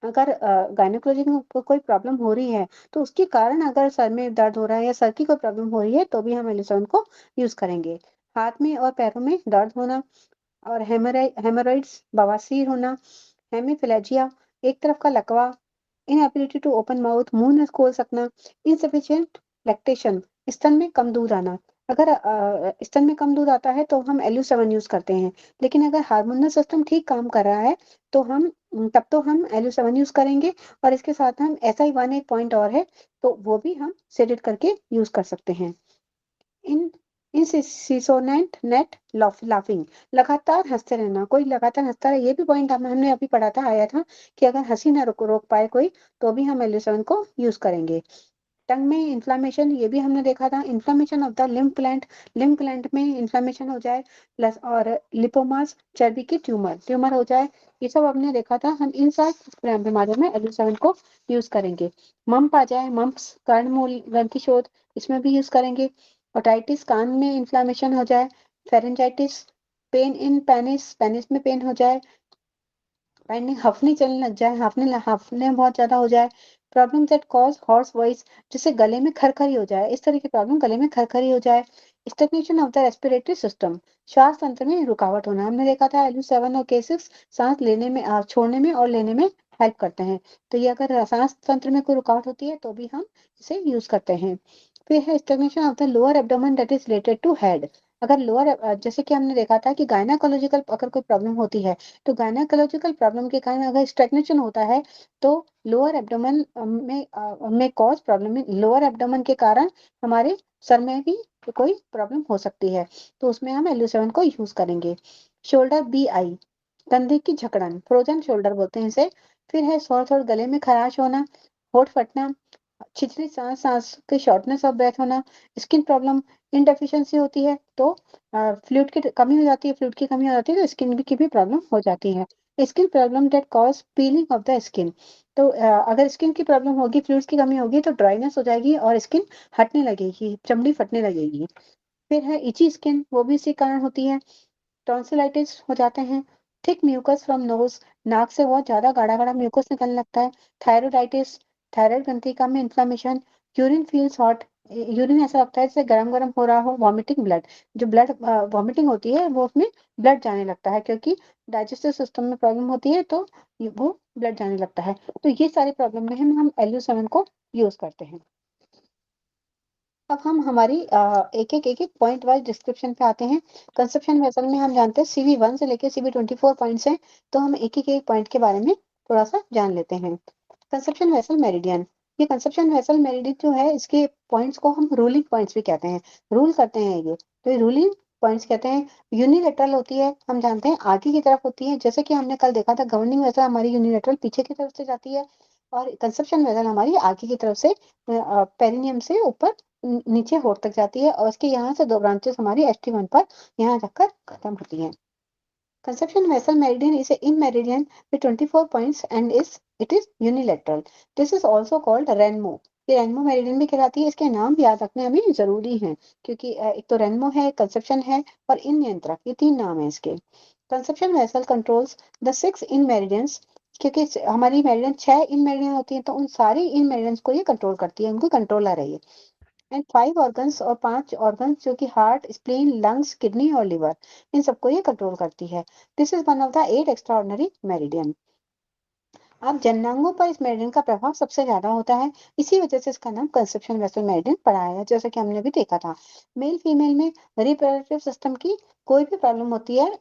अगर गायनोकोलॉजी को कोई प्रॉब्लम हो रही है तो उसके कारण अगर सर में दर्द हो रहा है या सर की कोई प्रॉब्लम हो रही है तो भी हम LU7 को यूज करेंगे। हाथ में और पैरों में दर्द होना और हेमोरॉइड्स, बवासीर होना, हेमीफिलेजिया, एक तरफ का लकवा, इनएबिलिटी टू ओपन माउथ, मुंह न खोल सकना, इनसफिशिएंट लैक्टेशन, स्तन में कम दूध आना। अगर स्तन में कम दूध आता है तो हम LU7 यूज करते हैं, लेकिन अगर हार्मोनल सिस्टम ठीक काम कर रहा है तो तब तो हम LU7 यूज करेंगे। और इसके साथ हम SI1 एक पॉइंट और है तो वो भी हम सेडेट करके यूज कर सकते हैं। इन इंसिसोनेंट नेट लाफिंग, लगातार हंसते रहना, कोई लगातार हंसता रहे, ये भी पॉइंट हमने अभी पढ़ा था, आया था कि अगर हंसी ना रोक पाए कोई तो भी हम LU7 को यूज करेंगे। टंग में इन्फ्लामेशन, ये भी हमने देखा था, inflammation of the lymph gland में इन्फ्लामेशन हो जाए, प्लस और लिपोमास, चर्बी की ट्यूमर हो जाए, ये सब हमने देखा था। हम इन सब बीमारियों में LU7 को यूज करेंगे। मम्प आ जाए, मम्प्स कर्णमूल ग्रंथि शोथ, इसमें भी यूज करेंगे। ओटाइटिस, कान में इन्फ्लामेशन हो जाए, pharyngitis, pain in penis, penis में पेन हो जाए, हफनी चलने लग जाए, हफने बहुत ज्यादा हो जाए, problem that cause horse voice, जैसे गले में खरखरी हो जाए, इस तरह की प्रॉब्लम, गले में खरखरी हो जाए। Stagnation of the respiratory system, श्वास तंत्र में रुकावट होना, हमने देखा था LU7 और K6 सांस लेने में, छोड़ने में और लेने में हेल्प करते हैं। तो ये अगर सांस तंत्र में कोई रुकावट होती है तो भी हम इसे यूज करते हैं। फिर है stagnation of the lower abdomen that is related to head, अगर लोअर, जैसे कि हमने देखा था कि गायनाकोलॉजिकल अगर कोई प्रॉब्लम होती है तो गायनाकोलॉजिकल प्रॉब्लम के कारण अगर स्टैग्नेशन होता है तो लोअर एब्डोमेन में कॉज प्रॉब्लम, लोअर एब्डोमेन के कारण हमारे सर में भी कोई प्रॉब्लम हो सकती है तो उसमें हम LU7 को यूज करेंगे। शोल्डर BI, कंधे की जकड़न, फ्रोजन शोल्डर बोलते हैं इसे। फिर है सॉर गले में खराश होना, होठ फटना, छिछली सांस, सांस की शॉर्टनेस ऑफ ब्रेथ होना, स्किन प्रॉब्लम, इनडेफिशिएंसी होती है तो फ्लूइड की कमी हो जाती है, फ्लूइड की कमी हो जाती है तो स्किन की भी प्रॉब्लम हो जाती है। Skin problem that cause piling of the skin, तो अगर स्किन की प्रॉब्लम होगी, फ्लूइड्स की कमी होगी तो ड्राइनेस हो जाएगी और स्किन हटने लगेगी, चमड़ी फटने लगेगी। फिर है इची स्किन, वो भी इसी कारण होती है। टॉन्सिलाइटिस हो जाते हैं। थिक म्यूकस फ्रॉम नोज, नाक से बहुत ज्यादा गाढ़ा गाढ़ा म्यूकस निकलने लगता है। थायरोइडाइटिस, थायराइड ग्रंथिका में inflammation. Urine feels hot, urine ऐसा लगता है जैसे गरम गरम हो रहा हो। वॉमिटिंग ब्लड, जो ब्लड वॉमिटिंग होती है वो उसमें ब्लड जाने लगता है क्योंकि डाइजेस्टिव सिस्टम में प्रॉब्लम होती है तो वो ब्लड जाने लगता है। तो ये सारी प्रॉब्लम में हम LU7 को यूज करते हैं। अब हम हमारी एक एक पॉइंट वाइज डिस्क्रिप्शन पे आते हैं। कंसेप्शन वेसल में हम जानते हैं CV1 से लेकर CV24 पॉइंट्स हैं, तो हम एक पॉइंट के बारे में थोड़ा सा जान लेते हैं। कंसेप्शन वेसल मेरिडियन, ये कंसेप्शन वेसल मेरिडियन जो है इसके पॉइंट्स को हम रूलिंग पॉइंट्स भी कहते हैं, रूल करते हैं ये, तो ये रूलिंग पॉइंट्स कहते हैं। यूनिलेटरल होती है, हम जानते हैं आगे की तरफ होती है, जैसे कि हमने कल देखा था गवर्निंग वेसल हमारी यूनिलेटरल पीछे की तरफ से जाती है। और कंसेप्शन वेसल हमारी आगे की तरफ से पेरिनियम से ऊपर नीचे होठ तक जाती है और इसके यहाँ से 2 ब्रांचेस हमारी ST1 पर यहाँ जाकर खत्म होती हैं। Conception vessel meridian is in meridian with 24 points and it is unilateral. This is also called Renmo. ये रेनमो मेरिडियन भी कहलाती है। इसके नाम याद रखने हमें जरूरी हैं क्योंकि एक तो रेनमो है, कंसेप्शन है और इन नियंत्रक, ये 3 नाम है इसके। Conception vessel controls the 6 in meridians, क्योंकि हमारी मेरिडियन 6 इन मेरिडियन होती है तो उन सारी इन मेरिडियंस को ये कंट्रोल करती है, उनको कंट्रोलर है ये। एंड 5 ऑर्गन्स और 5 ऑर्गन्स जो कि हार्ट, स्प्लीन, लंग्स, किडनी और लिवर, इन सबको ये कंट्रोल करती है। This is one of the 8 extraordinary meridian. अब जननांगों पर इस मेरिडियन का प्रभाव सबसे ज्यादा होता है, इसी वजह से इसका नाम कंसेप्शन वेसल मेरिडियन पड़ा है, जैसा कि हमने भी देखा था। मेल फीमेल में रिप्रोडक्टिव सिस्टम की कोई भी प्रॉब्लम होती है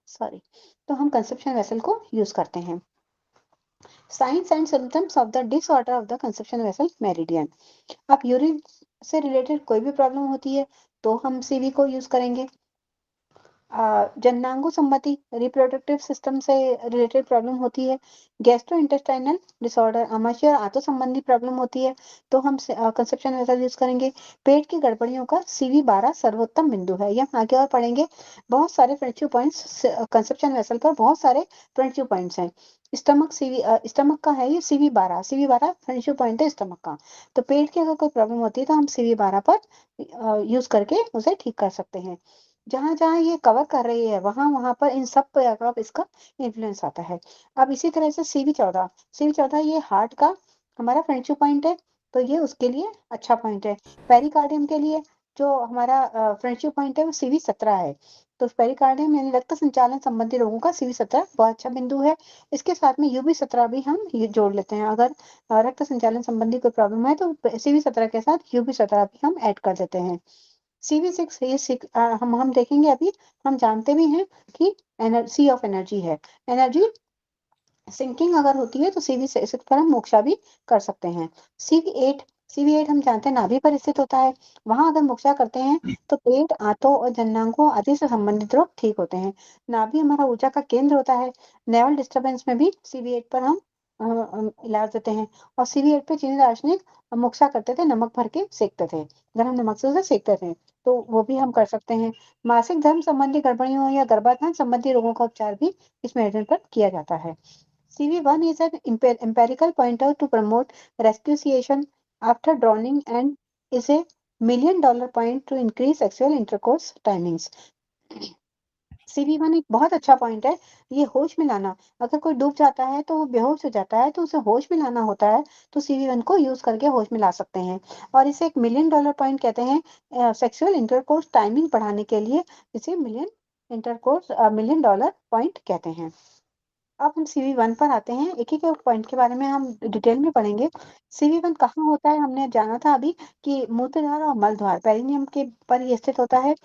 सॉरी, तो हम कंसेप्शन वेसल को यूज करते हैं। Science and symptoms of the disorder of the conception vessel meridian. अब यूरिन से रिलेटेड कोई भी प्रॉब्लम होती है तो हम सीवी को यूज करेंगे। जननांगो संबंधी रिप्रोडक्टिव सिस्टम से रिलेटेड प्रॉब्लम होती है, गैस्ट्रो इंटेस्टाइनल डिसऑर्डर, आमाशय और आंतों संबंधी प्रॉब्लम होती है तो हम कंसेप्शन वेसल यूज करेंगे। पेट की गड़बड़ियों का CV12 सर्वोत्तम बिंदु है, ये हम आगे और पढ़ेंगे। बहुत सारे फ्रेंडशिप पॉइंट्स कंसेप्शन वेसल पर, बहुत सारे फ्रेंडशिप पॉइंट्स हैं। स्टमक का है ये CV12 फ्रेंडशिप पॉइंट है स्टमक का। तो पेट की अगर कोई प्रॉब्लम होती है तो हम CV12 पर यूज करके उसे ठीक कर सकते हैं। जहां जहां ये कवर कर रही है वहां वहां पर इन सब पे अब इसका इन्फ्लुएंस आता है। अब इसी तरह से CV14 ये हार्ट का हमारा फ्रेंडशिप पॉइंट है तो ये उसके लिए अच्छा पॉइंट है। पेरिकार्डियम के लिए जो हमारा फ्रेंडशिप पॉइंट है वो CV17 है। तो पेरिकार्डियम यानी रक्त संचालन संबंधी रोगों का CV17 बहुत अच्छा बिंदु है। इसके साथ में UB17 भी हम ये जोड़ लेते हैं। अगर रक्त संचालन संबंधी कोई प्रॉब्लम है तो CV17 के साथ UB17 भी हम ऐड कर देते हैं। CV6 ये हम देखेंगे अभी। हम जानते भी हैं कि एनर्जी ऑफ एनर्जी है, एनर्जी सिंकिंग अगर होती है तो CV6 पर हम मोक्षा भी कर सकते हैं। CV8 हम जानते हैं नाभि पर स्थित होता है, वहां अगर मोक्षा करते हैं तो पेट, आंतों और जननांगों आदि से संबंधित रोग ठीक होते हैं। नाभि हमारा ऊर्जा का केंद्र होता है। नेवल डिस्टर्बेंस में भी CV8 पर हम इलाज देते हैं। और CV8 पे चीनी दार्शनिक मोक्षा करते थे, नमक भर के सेकते थे, गरम नमक से उसे सेकते थे, तो वो भी हम कर सकते हैं। मासिक धर्म संबंधी गड़बड़ियों या गर्भाधान संबंधी रोगों का उपचार भी इस मेडिसिन पर किया जाता है। CV1 is an empirical pointer to promote rescuation after drowning and is a $1 million point to increase sexual intercourse timings. CV1 एक बहुत अच्छा पॉइंट है, ये होश में लाना। अगर कोई डूब जाता है तो वो बेहोश हो जाता है तो उसे होश में लाना होता है, तो CV1 को यूज करके होश में ला सकते हैं। और इसे एक $1 million पॉइंट कहते हैं। सेक्सुअल इंटरकोर्स टाइमिंग बढ़ाने के लिए इसे $1 million पॉइंट कहते हैं। अब हम CV1 पर आते हैं, एक एक पॉइंट के बारे में हम डिटेल में पढ़ेंगे। CV1 कहाँ होता है, हमने जाना था अभी कि मूत्रद्वार और मलद्वार पेरिनियम के पर ये स्थित होता है।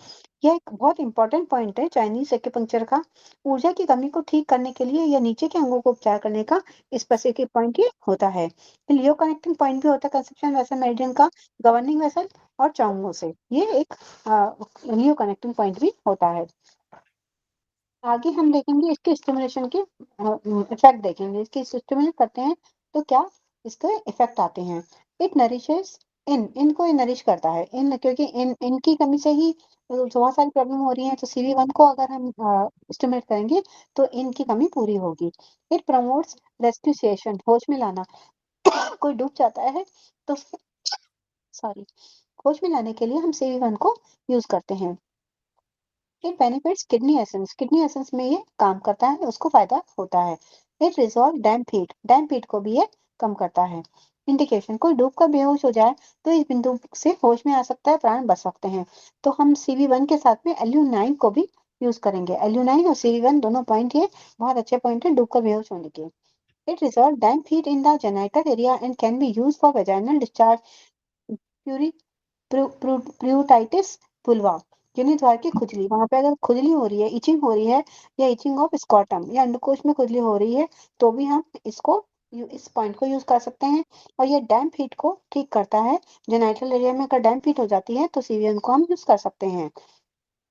यह एक बहुत इंपॉर्टेंट पॉइंट है चाइनीज एक्यूपंक्चर का। ऊर्जा की कमी को ठीक करने के लिए या नीचे के अंगों को उपचार करने का स्पेसिफिक पॉइंट ये होता है। लियो कनेक्टिंग पॉइंट भी होता है कंसेप्शन वेसल मेरिडियन का, गवर्निंग वेसल और चांगो से, ये एक लियो कनेक्टिंग पॉइंट भी होता है। आगे हम देखेंगे इसके स्टिमुलेशन के इफेक्ट देखेंगे, इसके स्टिमुलेट करते हैं तो क्या इसके इफेक्ट आते हैं। इट नरिशेस इनको ये नरिश करता है, क्योंकि इनकी कमी से ही बहुत सारी प्रॉब्लम हो रही है, तो CV1 को अगर हम स्टिमुलेट करेंगे तो इनकी कमी पूरी होगी। इट प्रमोट्स रेस्क्यूसेशन, होश में लाना। कोई डूब जाता है तो सॉरी, होश में लाने के लिए हम CV1 को यूज करते हैं। इट बेनिफिट्स किडनी एसेंस में ये काम करता है, उसको फायदा होता है। इट रिजॉल्व डैम हीट को भी ये कम करता है। इंडिकेशन, कोई डूब कर बेहोश हो जाए तो इस बिंदु से होश में आ सकता है, प्राण बच सकते हैं, तो हम CV1 के साथ में LU9 को भी यूज करेंगे। LU9 और CV1 दोनों पॉइंट ये बहुत अच्छे पॉइंट है डूब कर बेहोश होने के। It resolve damp heat in the genital area and can be use for vaginal discharge, pruritus vulvae, योनि द्वार की खुजली, वहां पे अगर खुजली हो रही है, इचिंग हो रही है, या इचिंग ऑफ स्कॉटम या अंडकोश में खुजली हो रही है तो भी हम इस पॉइंट को यूज कर सकते हैं। और ये डैम्प हीट को ठीक करता है। जेनिटल एरिया में अगर डैम्प हीट हो जाती है तो CV1 को हम यूज कर सकते हैं।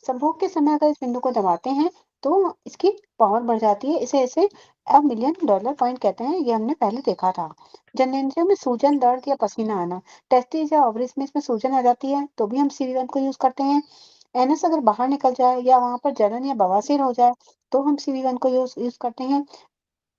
संभोग के समय अगर इस बिंदु को दबाते हैं तो इसकी पावर बढ़ जाती है। इसे इसे $1 मिलियन पॉइंट कहते हैं। ये हमने पहले देखा था। जननेंद्रियों में सूजन, दर्द या पसीना आना, टेस्टिस या ओवरीज में इसमें सूजन आ जाती है तो भी हम CV1 को यूज करते हैं। एनएस अगर बाहर निकल जाए या वहां पर जलन या बवासीर हो जाए तो हम CV1 को यूज करते हैं।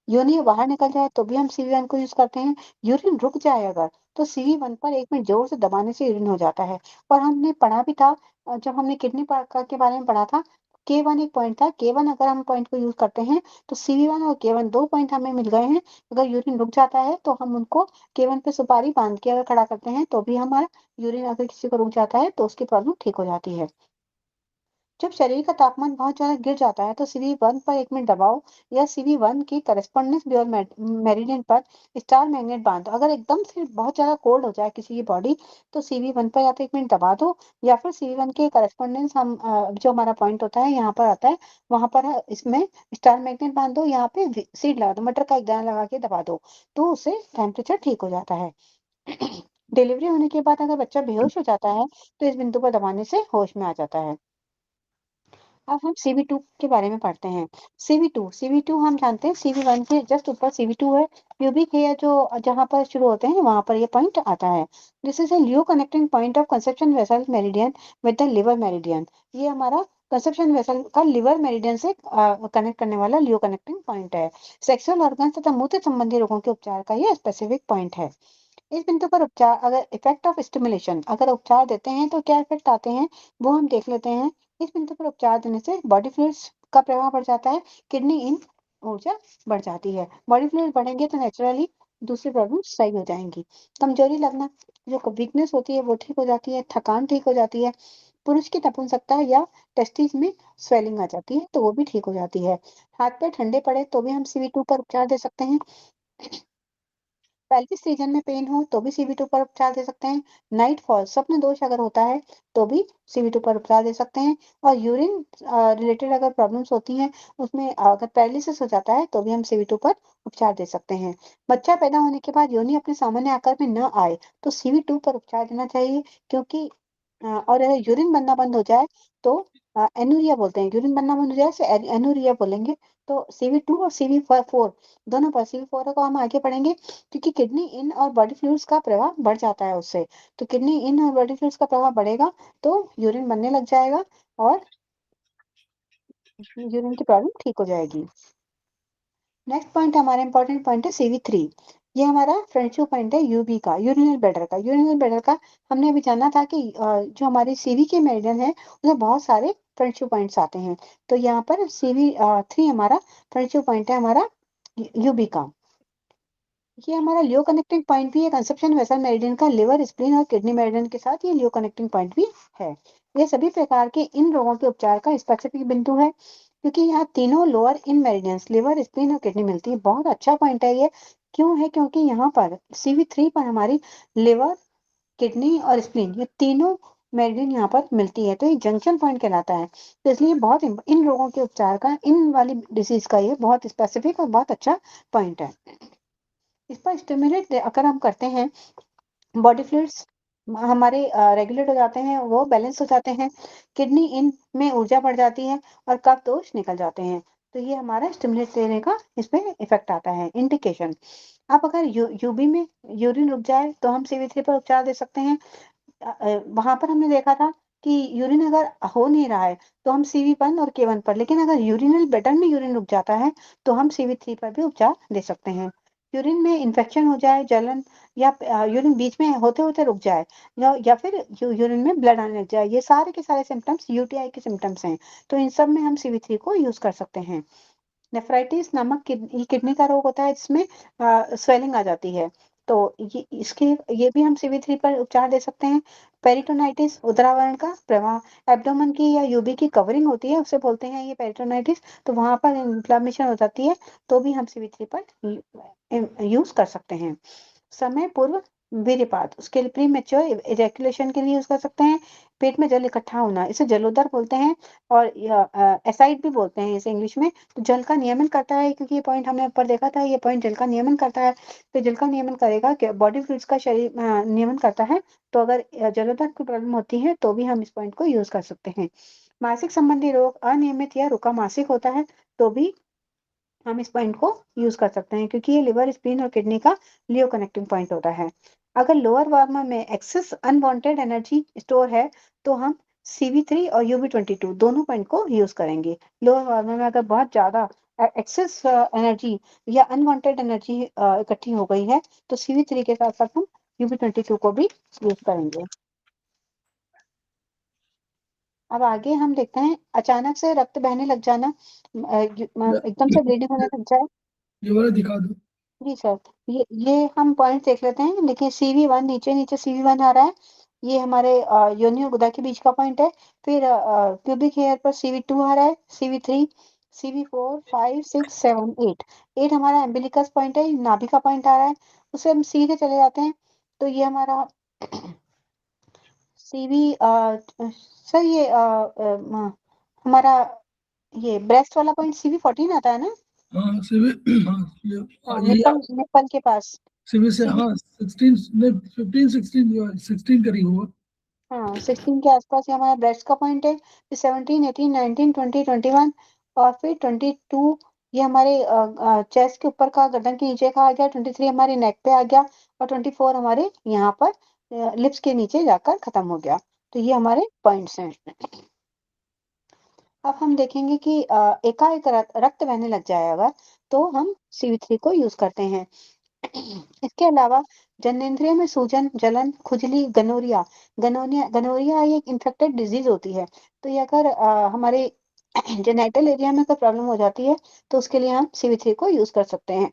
यूरिन बाहर निकल जाए तो भी हम CV1 को यूज करते हैं। यूरिन रुक जाए अगर तो CV1 पर 1 मिनट जोर से दबाने से यूरिन हो जाता है। और हमने पढ़ा भी था जब हमने किडनी के बारे में पढ़ा था, K1 एक पॉइंट था। K1 अगर हम पॉइंट को यूज करते हैं तो CV1 और K1 2 पॉइंट हमें मिल गए हैं। अगर यूरिन रुक जाता है तो हम उनको K1 पे सुपारी बांध के अगर खड़ा करते हैं तो भी हमारा यूरिन अगर किसी को रुक जाता है तो उसकी प्रॉब्लम ठीक हो जाती है। जब शरीर का तापमान बहुत ज्यादा गिर जाता है तो CV1 पर 1 मिनट दबाओ या CV1 की करस्पॉन्डेंस ब्योर मेरिडियन पर स्टार मैग्नेट बांधो। अगर एकदम से बहुत ज्यादा कोल्ड हो जाए किसी की बॉडी तो CV1 पर या तो 1 मिनट दबा दो या फिर CV1 के करस्पॉन्डेंस हम जो हमारा पॉइंट होता है यहाँ पर आता है वहां पर इसमें स्टार मैग्नेट बांध दो। यहाँ पे सीड लगा दो, मटर का एक दाना लगा के दबा दो तो उससे टेम्परेचर ठीक हो जाता है। डिलीवरी होने के बाद अगर बच्चा बेहोश हो जाता है तो इस बिंदु पर दबाने से होश में आ जाता है। अब हम CV2 के बारे में पढ़ते हैं। CV2 हम जानते हैं CV1 के जस्ट ऊपर CV2 है। प्यूबिक हेयर जो जहाँ पर शुरू होते हैं वहां पर ये पॉइंट आता है। This is a Leo connecting point of conception vessel meridian with the liver meridian. ये हमारा कंसेप्शन वेसल का लिवर मेरिडियन से कनेक्ट करने वाला लियो कनेक्टिंग पॉइंट है। सेक्सुअल ऑर्गन तथा मूत्र संबंधी रोगों के उपचार का ये स्पेसिफिक पॉइंट है। इस बिंदु पर उपचार अगर इफेक्ट ऑफ स्टिमुलेशन अगर उपचार देते हैं तो क्या इफेक्ट आते हैं वो हम देख लेते हैं। इस बिंदु पर उपचार देने से बॉडी फ्लूइड्स का प्रवाह बढ़ जाता है। किडनी इन ऊर्जा बढ़ जाती है। बॉडी फ्लूइड बढ़ेंगे तो नेचुरली दूसरी प्रॉब्लम सही हो जाएंगी। कमजोरी लगना जो वीकनेस होती है वो ठीक हो जाती है। थकान ठीक हो जाती है। पुरुष की नपुंसकता या टेस्टिस में स्वेलिंग आ जाती है तो वो भी ठीक हो जाती है। हाथ पैर ठंडे पड़े तो भी हम CV2 पर उपचार दे सकते हैं। पेल्विस रीजन में पेन हो तो भी CV2 पर उपचार दे सकते हैं। नाइट फॉल स्वप्न दोष अगर होता है तो भी CV2 पर उपचार दे सकते हैं। और यूरिन रिलेटेड अगर प्रॉब्लम्स होती हैं उसमें अगर पैरालिसिस हो जाता है तो भी हम CV2 पर उपचार दे सकते हैं। बच्चा पैदा होने के बाद योनि अपने सामान्य आकार में न आए तो CV2 पर उपचार देना चाहिए क्योंकि और अगर यूरिन बनना बंद हो जाए तो एनुरिया बोलते हैं। यूरिन बनना बंद हो जाए से एनुरिया बोलेंगे। तो CV2 और CV4 दोनों पर CV4 को हम आगे पढ़ेंगे क्योंकि किडनी इन और बॉडी फ्लूइड्स का प्रवाह बढ़ जाता है उससे। तो किडनी इन और बॉडी फ्लूइड्स का प्रवाह बढ़ेगा तो यूरिन बनने लग जाएगा और यूरिन की प्रॉब्लम ठीक हो जाएगी। नेक्स्ट पॉइंट हमारा इंपॉर्टेंट पॉइंट है CV3। ये हमारा फ्रेंडशिप पॉइंट है यूबी का, यूरिनल ब्लैडर का। यूरिनल ब्लैडर का हमने अभी जाना था कि जो हमारे CV के मेरिडियन है उसमें बहुत सारे फ्रेंडशिप पॉइंट्स आते हैं। तो यहाँ पर CV3 हमारा फ्रेंडशिप पॉइंट है हमारा यूबी का। ये हमारा लियो कनेक्टिंग पॉइंट भी है। कंसेप्शन वेसल मेरिडियन का लिवर, स्प्लीन और किडनी मेरिडियन के साथ ये लियो कनेक्टिंग पॉइंट भी है। ये सभी प्रकार के इन रोगों के उपचार का स्पेसिफिक बिंदु है क्योंकि यहाँ तीनों lower in meridians liver, spleen और किडनी मिलती है। बहुत अच्छा पॉइंट है ये। क्यों है? क्योंकि यहाँ पर CV3 पर हमारी लिवर, किडनी और स्प्लीन ये तीनों मेरिडियन यहाँ पर मिलती है तो ये जंक्शन पॉइंट कहलाता है। तो इसलिए बहुत इन रोगों के उपचार का, इन वाली डिसीज का ये बहुत स्पेसिफिक और बहुत अच्छा पॉइंट है। इस पर स्टिमुलेट अगर हम करते हैं बॉडी फ्लूइड्स हमारे रेगुलेट हो जाते हैं, वो बैलेंस हो जाते हैं। किडनी इन में ऊर्जा बढ़ जाती है और कफ दोष निकल जाते हैं। तो ये हमारा स्टिमुलेट देने का इसमें इफेक्ट आता है। इंडिकेशन अब अगर यूबी में यूरिन रुक जाए तो हम CV3 पर उपचार दे सकते हैं। वहां पर हमने देखा था कि यूरिन अगर हो नहीं रहा है तो हम CV1 और K1 पर, लेकिन अगर यूरिनल ब्लैडर में यूरिन रुक जाता है तो हम CV3 पर भी उपचार दे सकते हैं। यूरिन में इन्फेक्शन हो जाए, जलन या यूरिन बीच में होते होते रुक जाए या फिर यूरिन में ब्लड आने लग जाए, ये सारे के सारे सिम्टम्स UTI के सिम्टम्स हैं। तो इन सब में हम CV3 को यूज कर सकते हैं। नेफ्राइटिस नामक किडनी का रोग होता है जिसमें स्वेलिंग आ जाती है तो ये भी हम CV3 पर उपचार दे सकते हैं। पेरिटोनाइटिस उदरावरण का प्रवाह, एब्डोमेन की या यूबी की कवरिंग होती है उसे बोलते हैं ये पेरिटोनाइटिस। तो वहां पर इन्फ्लामेशन हो जाती है तो भी हम CV3 पर यूज कर सकते हैं। समय पूर्व वीर्यपात उसके लिए प्री मेच्योर इजैकुलेशन के लिए यूज कर सकते हैं। पेट में जल इकट्ठा होना इसे जलोदर बोलते हैं और एसाइड भी बोलते हैं इसे इंग्लिश में। तो जल का नियमन करता है क्योंकि ये पॉइंट हमने ऊपर देखा था, ये पॉइंट जल का नियमन करता है। तो जल का नियमन करेगा कि बॉडी फ्लूइड्स का शरीर नियमन करता है। तो अगर जलोदर की प्रॉब्लम होती है तो भी हम इस पॉइंट को यूज कर सकते हैं। मासिक संबंधी रोग अनियमित या रुका मासिक होता है तो भी हम इस पॉइंट को यूज कर सकते हैं, क्योंकि ये लिवर, स्प्लीन और किडनी का लियो कनेक्टिंग पॉइंट होता है। अगर लोअर वार्मा में एक्सेस अनवांटेड एनर्जी स्टोर है तो हम CV3 और UB22 दोनों पॉइंट को यूज करेंगे। लोअर वार्मा में अगर बहुत ज्यादा एक्सेस एनर्जी या अनवांटेड एनर्जी इकट्ठी हो गई है तो CV3 के साथ साथ हम UB22 को भी यूज करेंगे। अब आगे हम देखते हैं, अचानक से रक्त बहने लग जाना, एकदम से ब्लीडिंग होने लग जाए। ये वाला दिखा दो। जी सर, ये हम पॉइंट देख लेते हैं। देखिए CV1 नीचे नीचे CV1 आ रहा है, ये हमारे योनि और गुदा के बीच का पॉइंट है। फिर प्यूबिक हेयर पर CV2 आ रहा है, CV3, CV4, 5, 6, 7, 8। 8 हमारा एम्बिलिकस पॉइंट है, नाभि का पॉइंट आ रहा है। उससे हम सीधे चले जाते हैं तो ये हमारा CV सर, ये हमारा ये ब्रेस्ट वाला पॉइंट CV14 आता है ना? हाँ सीवी, हाँ हाँ, ये निप्पल के पास सीवी से, CV। हाँ 16 नहीं 15 16 16 करीब हुआ। हाँ, 16 के आसपास ये हमारा ब्रेस्ट का पॉइंट है। फिर 17, 18, 19, 20, 21 और फिर 22 ये हमारे चेस्ट के ऊपर का, गर्दन के नीचे का आ गया। 23 हमारे नेक पे आ गया और 24 हमारे यहाँ पर लिप्स के नीचे जाकर खत्म हो गया। तो ये हमारे पॉइंट्स हैं। अब हम देखेंगे कि एकाएक रक्त बहने लग जाए अगर, तो हम CV3 को यूज करते हैं। इसके अलावा जननेंद्रिय में सूजन, जलन, खुजली, गनोरिया। गनोरिया एक इन्फेक्टेड डिजीज होती है। तो ये अगर हमारे जेनिटल एरिया में कोई प्रॉब्लम हो जाती है तो उसके लिए हम CV3 को यूज कर सकते हैं।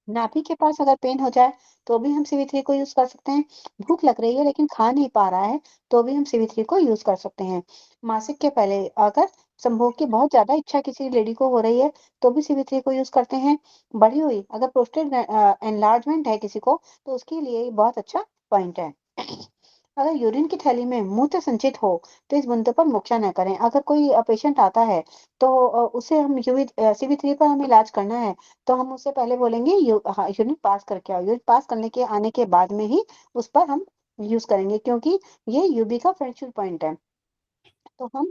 नाभि के पास अगर पेन हो जाए तो भी हम CV3 को यूज कर सकते हैं। भूख लग रही है लेकिन खा नहीं पा रहा है तो भी हम CV3 को यूज कर सकते हैं। मासिक के पहले अगर संभोग की बहुत ज्यादा इच्छा किसी लेडी को हो रही है तो भी CV3 को यूज करते हैं। बढ़ी हुई अगर प्रोस्टेट एनलार्जमेंट है किसी को तो उसके लिए ये बहुत अच्छा पॉइंट है। अगर यूरिन की थैली में मूत्र संचित हो तो इस बिंदु पर मोक्षा न करें। अगर कोई पेशेंट आता है तो उसे हम CV3 पर हमें इलाज करना है तो हम उससे पहले बोलेंगे यूरिन पास करके आओ। यूरिन पास करने के आने के बाद में ही उस पर हम यूज करेंगे, क्योंकि ये यूबी का फ्रैक्चर पॉइंट है। तो हम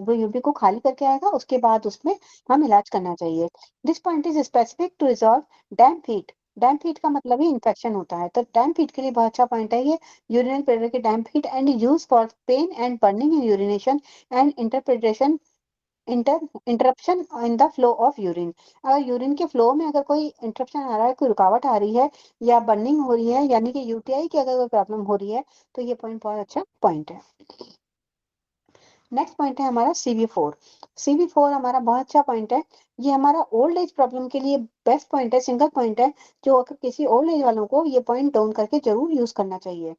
वो यूबी को खाली करके आएगा, उसके बाद उसमें हम इलाज करना चाहिए। This point is specific to resolve damp heat. Damp heat का मतलब ही इन्फेक्शन होता है, तो डैम्प हीट के लिए बहुत अच्छा पॉइंट है ये। यूरिनल ब्लैडर के damp heat and use for pain and burning in urination and interpretation interruption in the flow of urine. अगर यूरिन के फ्लो में अगर कोई इंटरप्शन आ रहा है, कोई रुकावट आ रही है या बर्निंग हो रही है, यानी कि यूटीआई की अगर कोई प्रॉब्लम हो रही है तो ये पॉइंट बहुत अच्छा पॉइंट है। नेक्स्ट पॉइंट है हमारा CV4। CV4 हमारा बहुत अच्छा पॉइंट है। ये हमारा ओल्ड एज प्रॉब्लम के लिए बेस्ट पॉइंट है, सिंगल पॉइंट है, जो अगर किसी ओल्ड एज वालों को ये पॉइंट डाउन करके जरूर यूज करना चाहिए।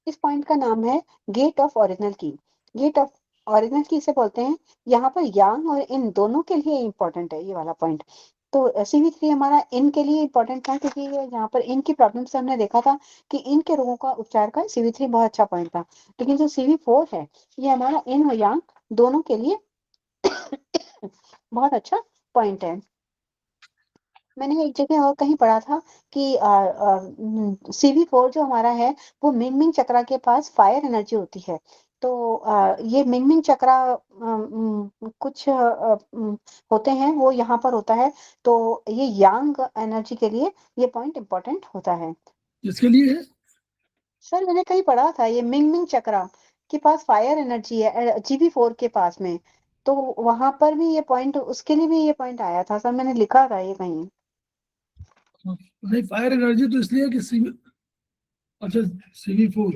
इस पॉइंट का नाम है गेट ऑफ ओरिजिनल की। गेट ऑफ ओरिजिनल की इसे बोलते हैं। यहाँ पर यांग और इन दोनों के लिए इंपॉर्टेंट है ये वाला पॉइंट। तो CV3 हमारा इन के लिए इंपॉर्टेंट था, क्योंकि यहाँ पर इन की प्रॉब्लम से हमने देखा था कि इन के रोगों का उपचार का CV3 बहुत अच्छा पॉइंट था। लेकिन जो CV4 है ये हमारा इन और यांग दोनों के लिए बहुत अच्छा पॉइंट है। मैंने एक जगह और कहीं पढ़ा था कि CV4 जो हमारा है वो मिंग चक्रा के पास फायर एनर्जी होती है। तो ये मिंग चक्रा कुछ होते हैं, वो यहाँ पर होता है। तो ये यांग एनर्जी के लिए ये पॉइंट इंपॉर्टेंट होता है। इसके लिए है। सर मैंने कहीं पढ़ा था ये मिंग चक्रा के पास फायर एनर्जी है GB4 के पास में। तो वहां पर भी ये पॉइंट, उसके लिए भी ये पॉइंट आया था सर, मैंने लिखा था ये कहीं। हाँ, नहीं फायर एनर्जी तो इसलिए कि सीवी, अच्छा CV4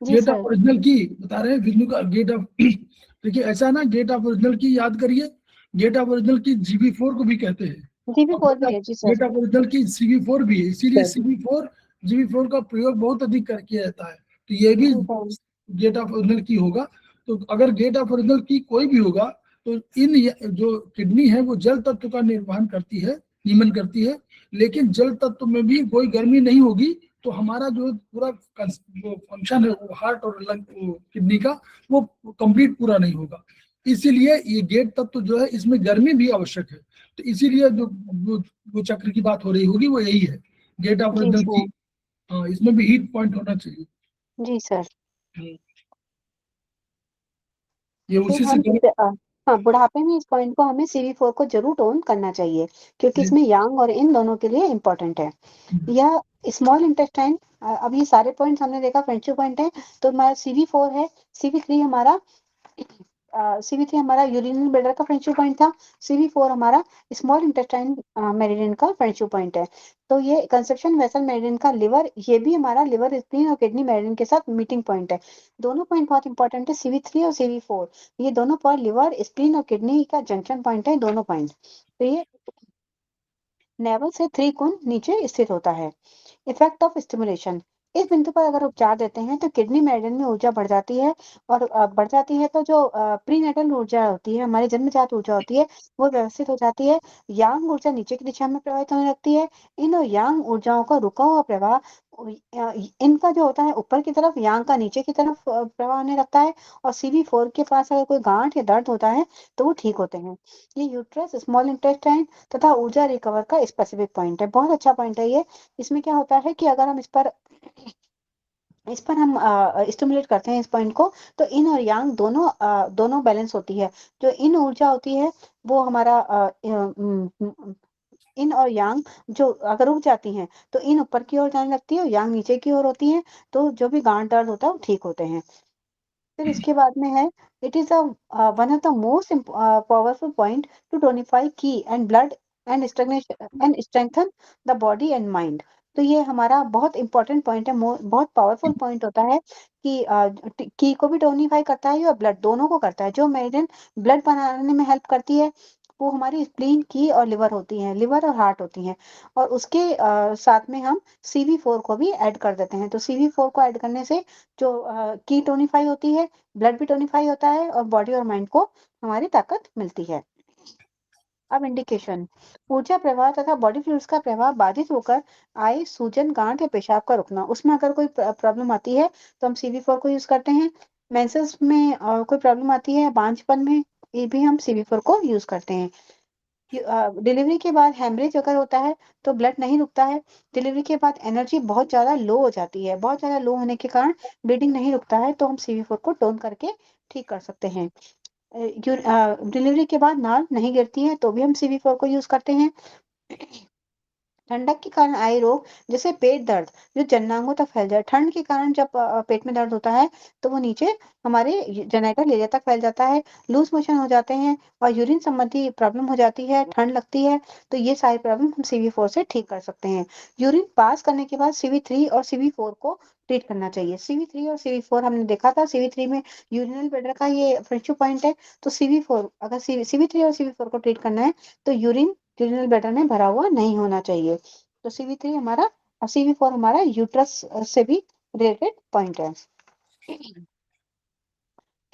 जी गेट ऑफ सर। ओरिजिनल की बता रहे हैं बिंदु का गेट ऑफ देखिए ऐसा ना, गेट ऑफ ओरिजिनल की याद करिए। गेट ऑफ ओरिजिनल की GB4 को भी कहते हैं और GB4 भी है जी सर। गेट ऑफ ओरिजिनल की CV4 भी है, इसीलिए CV4 GB4 का प्रयोग बहुत अधिक कर किया जाता है। तो ये भी जी सर। गेट ऑफ ओरिजिनल की होगा। तो अगर गेट ऑफ ओरिजिनल की कोई भी होगा तो इन जो किडनी है वो जल तत्व का निर्वहन करती है, नियमन करती है। लेकिन जल तत्व में भी कोई गर्मी नहीं होगी तो हमारा जो पूरा जो फंक्शन है वो हार्ट और लंग किडनी का वो कंप्लीट पूरा नहीं होगा। इसीलिए ये गेट तत्व जो है इसमें गर्मी भी आवश्यक है। तो इसीलिए जो चक्र की बात हो रही होगी वो यही है, गेट ऑफ जी ओरिजिनल की। सर। हाँ, इसमें भी हीट पॉइंट होना चाहिए। जी सर। ये फिर उसी से हम कनेक्ट। हाँ, बुढ़ापे में इस पॉइंट को हमें CV4 को जरूर टोन करना चाहिए, क्योंकि इसमें यांग और इन दोनों के लिए इम्पोर्टेंट है। यह स्मॉल इंटेस्टाइन, अब ये सारे पॉइंट्स हमने देखा फ्रेंडशिप पॉइंट है, तो हमारा CV4 है, CV3 हमारा यूरिनल ब्लैडर का फ्रेंडशिप पॉइंट था, CV4 हमारा स्मॉल इंटेस्टाइन मेरिडियन का फ्रेंडशिप पॉइंट है। तो ये कंसेप्शन वेसल मेरिडियन का लिवर, ये भी हमारा लिवर स्प्लीन और किडनी मेरिडियन के साथ मीटिंग पॉइंट है। दोनों पॉइंट बहुत इंपॉर्टेंट है, CV3 और CV4, ये दोनों पर लिवर स्प्लीन और किडनी का जंक्शन पॉइंट है दोनों पॉइंट। तो ये नेवल से 3 गुण नीचे स्थित होता है। इफेक्ट ऑफ स्टिमुलेशन, इस बिंदु पर अगर उपचार देते हैं तो किडनी मेरिडियन में ऊर्जा बढ़ जाती है, और बढ़ जाती है तो जो प्रीनेटल ऊर्जा होती है, हमारी जन्मजात ऊर्जा होती है, वो व्यवस्थित हो जाती है। यांग ऊर्जा नीचे की दिशा में प्रवाहित होने लगती है। इन और यांग ऊर्जाओं का रुका हुआ प्रवाह, इनका जो होता है ऊपर की तरफ, यांग का नीचे की तरफ प्रवाह होने लगता है। और CV4 के पास अगर कोई गांठ या दर्द होता है तो वो ठीक होते हैं। ये यूट्रस, स्मॉल इंटेस्टाइन तथा ऊर्जा रिकवर का स्पेसिफिक पॉइंट है, बहुत अच्छा पॉइंट है ये। इसमें क्या होता है कि अगर हम इस पर हम स्टिमुलेट करते हैं इस पॉइंट को, तो इन और यांग दोनों बैलेंस होती है। जो इन ऊर्जा होती है वो हमारा इन और यांग जो अगर रुक जाती हैं तो इन ऊपर की ओर जाने लगती है और यांग नीचे की ओर होती है, तो जो भी गांठ दर्द होता है वो ठीक होते हैं। फिर इसके बाद में है, it is one of the most powerful point to tonify qi and blood and strengthen the body and mind. तो ये हमारा बहुत इंपॉर्टेंट पॉइंट है, बहुत पावरफुल पॉइंट होता है कि की को भी टोनिफाई करता है और ब्लड दोनों को करता है। जो मेडिसिन ब्लड बनाने में हेल्प करती है वो हमारी स्प्लीन की और लिवर होती है, लिवर और हार्ट होती हैं। और उसके साथ में हम CV4 को भी ऐड कर देते हैं। तो CV4 को ऐड करने से जो की टोनिफाई होती है, ब्लड भी टोनिफाई होता है और बॉडी और माइंड को हमारी ताकत मिलती है। अब इंडिकेशन, ऊर्जा प्रवाह तथा बॉडी फ्लूइड्स का प्रवाह बाधित होकर आए सूजन, गांठ या पेशाब का रुकना, उसमें अगर कोई प्रॉब्लम आती है तो हम CV4 को यूज करते हैं। मेंसेस में कोई प्रॉब्लम आती है, बांझपन में, ये भी हम CV4 को यूज करते हैं। डिलीवरी के बाद हेमरेज अगर होता है तो ब्लड नहीं रुकता है। डिलीवरी के बाद एनर्जी बहुत ज्यादा लो हो जाती है, बहुत ज्यादा लो होने के कारण ब्लीडिंग नहीं रुकता है, तो हम CV4 को टोन करके ठीक कर सकते हैं। डिलीवरी के बाद नाल नहीं गिरती है तो भी हम CV4 को यूज करते हैं। ठंडक के कारण आए रोग, जैसे पेट दर्द जो जननांगों तक फैल जाए, ठंड के कारण जब पेट में दर्द होता है तो वो नीचे हमारे जननांग लेजर तक फैल जाता है, लूज मोशन हो जाते हैं और यूरिन संबंधी प्रॉब्लम हो जाती है, ठंड लगती है, तो ये सारी प्रॉब्लम हम CV4 से ठीक कर सकते हैं। यूरिन पास करने के बाद CV3 और CV4 को ट्रीट करना चाहिए। CV3 और CV4 हमने देखा था, CV3 में यूरिनल ब्लैडर का ये फ्रेंडशिप पॉइंट है, तो CV4 अगर CV3 और CV4 को ट्रीट करना है तो यूरिनल ब्लैडर में भरा हुआ नहीं होना चाहिए। तो CV3 हमारा और CV4 हमारा यूट्रस से भी रिलेटेड पॉइंट है।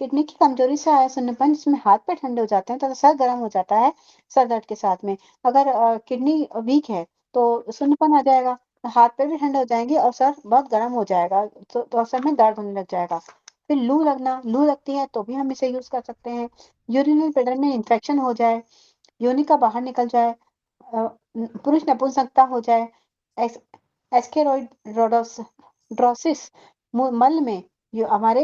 किडनी की कमजोरी से आया सुन्नपन, जिसमें हाथ पैर ठंडे हो जाते हैं तथा सर गर्म हो जाता है सर दर्द के साथ में। अगर किडनी वीक है तो सुन्नपन आ जाएगा, हाथ पैर भी ठंडे हो जाएंगे और सर बहुत गर्म हो जाएगा, तो सर में दर्द होने लग जाएगा। फिर लू लगती है तो भी हम इसे यूज कर सकते हैं। यूरिनल ब्लैडर में इंफेक्शन हो जाए, योनि का बाहर निकल जाए, पुरुष नपुंसकता हो जाए, एस्केरोइड्रोसिस, मल में जो हमारे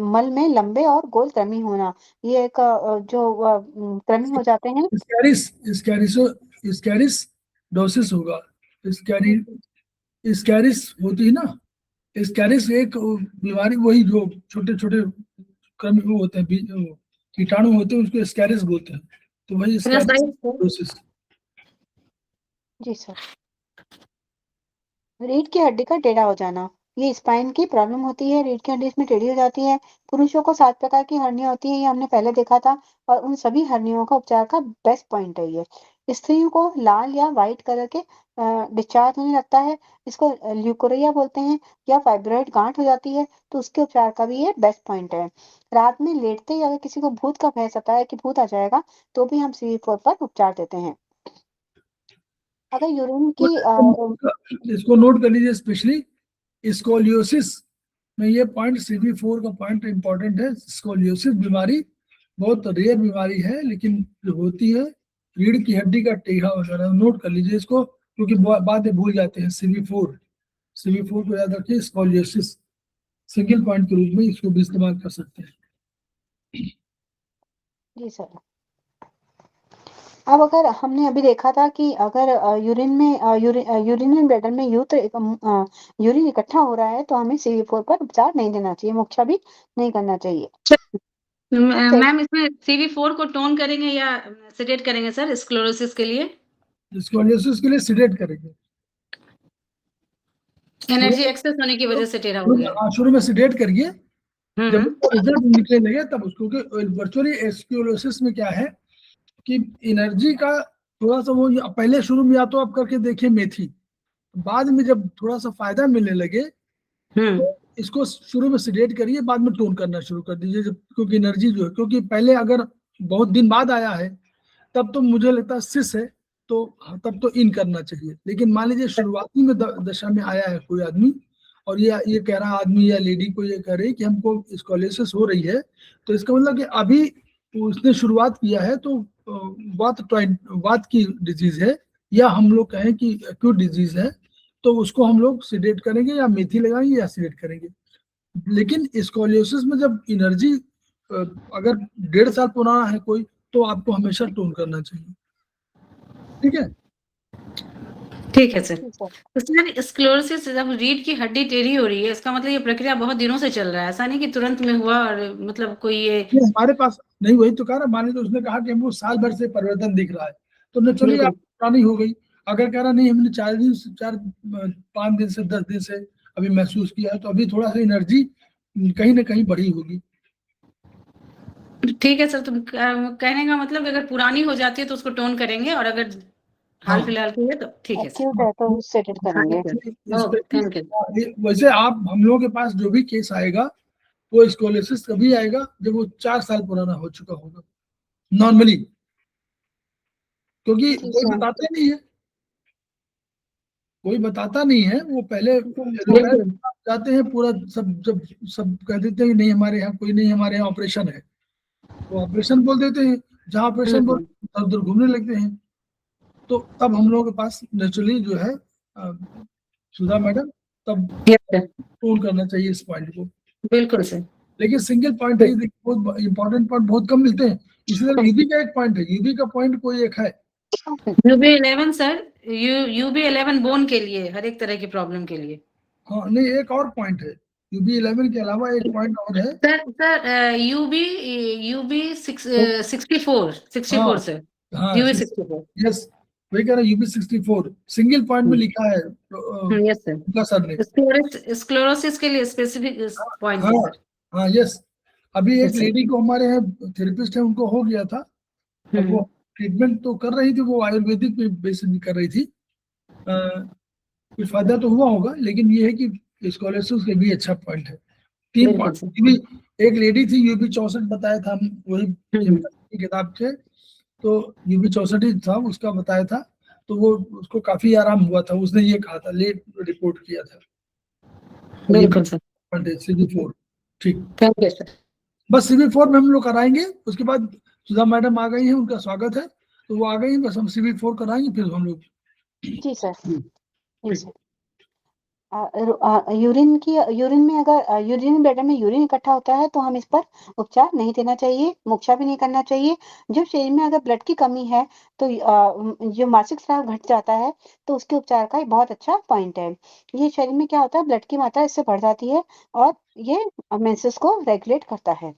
मल में लंबे और गोल कृमि होना, ये एक कृमि हो जाते हैं। स्कैरिस डोसिस होगा। स्कैरी स्कैरिस होती है ना, स्कैरिस एक बीमारी, वही जो छोटे छोटे क्रम वो होते हैं, कीटाणु होते हैं, उसको स्कैरिस बोलते हैं। तो वही स्कैरिस। जी सर। रीढ़ की हड्डी का टेढ़ा हो जाना, ये स्पाइन की प्रॉब्लम होती है, रीढ़ की हड्डी इसमें टेढ़ी हो जाती है। पुरुषों को 7 प्रकार की हर्निया होती है, ये हमने पहले देखा था, और उन सभी हर्नियों का उपचार का बेस्ट पॉइंट है ये। स्त्रियों को लाल या व्हाइट कलर के डिस्चार्ज होने लगता है, इसको ल्यूकोरिया बोलते हैं, या फाइब्रॉइड गांठ हो जाती है, तो उसके उपचार का भी ये बेस्ट पॉइंट है। रात में लेटते ही अगर किसी को भूत का भय सताया कि भूत आ जाएगा, तो भी हम CV4 पर उपचार देते हैं। अगर यूरिन की इसको नोट कर लीजिए, स्पेशली स्कोलियोसिस में ये पॉइंट CV4 का पॉइंट इंपॉर्टेंट है। स्कोलियोसिस बीमारी बहुत रेयर बीमारी है, लेकिन जो होती है रीढ़ की हड्डी का टेढ़ा हो जाना, नोट कर लीजिए इसको, क्योंकि बाद में भूल जाते हैं। CV4 को याद रखिए, स्कोलियोसिस सिंगल पॉइंट के रूप में इसको भी इस्तेमाल कर सकते हैं। जी सर। अब अगर हमने अभी देखा था कि अगर यूरिन ब्लैडर में यूरिन इकट्ठा हो रहा है तो हमें CV4 पर उपचार नहीं देना चाहिए, मोक्षा भी नहीं करना चाहिए। मैम इसमें CV4 को टोन करेंगे या सेडेट करेंगे सर स्क्लेरोसिस के लिए? स्कोलियोसिस के लिए सिडेट करेंगे। एनर्जी एक्सेस होने की वजह से टेढ़ा हो गया। शुरू में सिडेट करिए, जब हम्म उसका रिजल्ट निकलने लगे तब उसको, क्योंकि वर्चुअली स्क्लेरोसिस में क्या है कि एनर्जी का थोड़ा सा वो पहले शुरू में या तो आप करके देखिए मेथी, बाद में जब थोड़ा सा फायदा मिलने लगे हम्म तो इसको शुरू में सिडेट करिए, बाद में टोन करना शुरू कर दीजिए, जब क्योंकि एनर्जी जो है, क्योंकि पहले अगर बहुत दिन बाद आया है तब तो मुझे लगता है सिस है, तो तब तो इन करना चाहिए। लेकिन मान लीजिए शुरुआती में दशा में आया है कोई आदमी और ये कह रहा आदमी या लेडी को ये कह रही कि हमको स्कोलियोसिस हो रही है, तो इसका मतलब कि अभी उसने शुरुआत किया है तो वात की डिजीज है, या हम लोग कहें कि एक्यूट डिजीज है, तो उसको हम लोग सिडेट करेंगे या मेथी लगाएंगे या सिडेट करेंगे। लेकिन स्कोलियोसिस में जब एनर्जी अगर 1.5 साल पुराना है कोई, तो आपको हमेशा टोन करना चाहिए। ठीक है, ठीक है सर। जी सर। तो सर स्क्लेरोसिस जब रीढ़ की हड्डी टेढ़ी हो रही है, इसका मतलब ये प्रक्रिया बहुत दिनों से चल रहा है, ऐसा नहीं कि तुरंत में हुआ और मतलब कोई ये हमारे पास नहीं, वही तो कह रहा, मान लीजिए उसने कहा कि हमको साल भर से परिवर्तन दिख रहा है, तो नेचुरली बिल्कुल। आप पुरानी हो गई। अगर कह रहा नहीं हमने 5 दिन से 10 दिन से अभी महसूस किया है, तो अभी थोड़ा सा एनर्जी कहीं ना कहीं बढ़ी होगी। ठीक है सर, तुम कहने का मतलब कि अगर पुरानी हो जाती है तो उसको टोन करेंगे, और अगर हाल हाँ, फिलहाल की है तो ठीक है सर। एक्यूट है तो सेडेट करेंगे। Thank you. वैसे आप हम लोगों के पास जो भी केस आएगा वो स्कोलियोसिस कभी आएगा जब वो 4 साल पुराना हो चुका होगा नॉर्मली, क्योंकि जी कोई सर। बताता नहीं है, कोई बताता नहीं है। वो पहले बिल्कुल। जाते हैं पूरा सब, जब सब कह देते हैं कि नहीं हमारे यहाँ कोई नहीं, हमारे यहाँ ऑपरेशन है, वो ऑपरेशन बोल देते हैं, जहाँ ऑपरेशन बोल उधर उधर घूमने लगते हैं। तो तब हम लोगों के पास नेचुरली जो है सुधा मैडम, तब यस सर, टोन करना चाहिए इस पॉइंट को। बिल्कुल सर। लेकिन सिंगल पॉइंट है, बहुत इंपॉर्टेंट पॉइंट बहुत कम मिलते हैं, इसलिए यूबी का एक पॉइंट है, यूबी का पॉइंट कोई एक है। UB11 सर, UB11 बोन के लिए, हर एक तरह की प्रॉब्लम के लिए। हाँ नहीं, एक और पॉइंट है, UB11 के अलावा एक पॉइंट और है सर UB 64 हाँ सर, हाँ, UB64। यस, वही कह रहा है, UB64 सिंगल पॉइंट में लिखा है यस सर, उनका सर ने। स्क्लेरोसिस के लिए स्पेसिफिक पॉइंट है हाँ सर। हाँ, यस। अभी एक Yes, sir. लेडी को हमारे यहाँ थेरेपिस्ट है, उनको हो गया था, अब वो ट्रीटमेंट तो कर रही थी, वो आयुर्वेदिक पे बेस कर रही थी, कुछ फायदा तो हुआ होगा, लेकिन ये है कि स्कॉलरशिप के भी अच्छा पॉइंट है। 3 बिल्कुल पॉइंट, एक लेडी थी UB64 बताया था, हम वही की किताब थे, तो UB64 ही था उसका बताया था, तो वो उसको काफी आराम हुआ था, उसने ये कहा था, लेट रिपोर्ट किया था। बिल्कुल सर। CV4 ठीक, थैंक यू सर। बस CV4 में हम लोग कराएंगे, उसके बाद सुधा मैडम आ गई हैं, उनका स्वागत है, तो वो आ गई हैं, बस हम CV4 कराएंगे फिर हम लोग। जी सर। जी सर। यूरिन में अगर यूरिन ब्लैडर में यूरिन इकट्ठा होता है तो हम इस पर उपचार नहीं देना चाहिए, मोक्षा भी नहीं करना चाहिए। जब शरीर में अगर ब्लड की कमी है तो जो मासिक स्राव घट जाता है तो उसके उपचार का एक बहुत अच्छा पॉइंट है। ये शरीर में क्या होता है, ब्लड की मात्रा इससे बढ़ जाती है और ये मेंसेस को रेगुलेट करता है।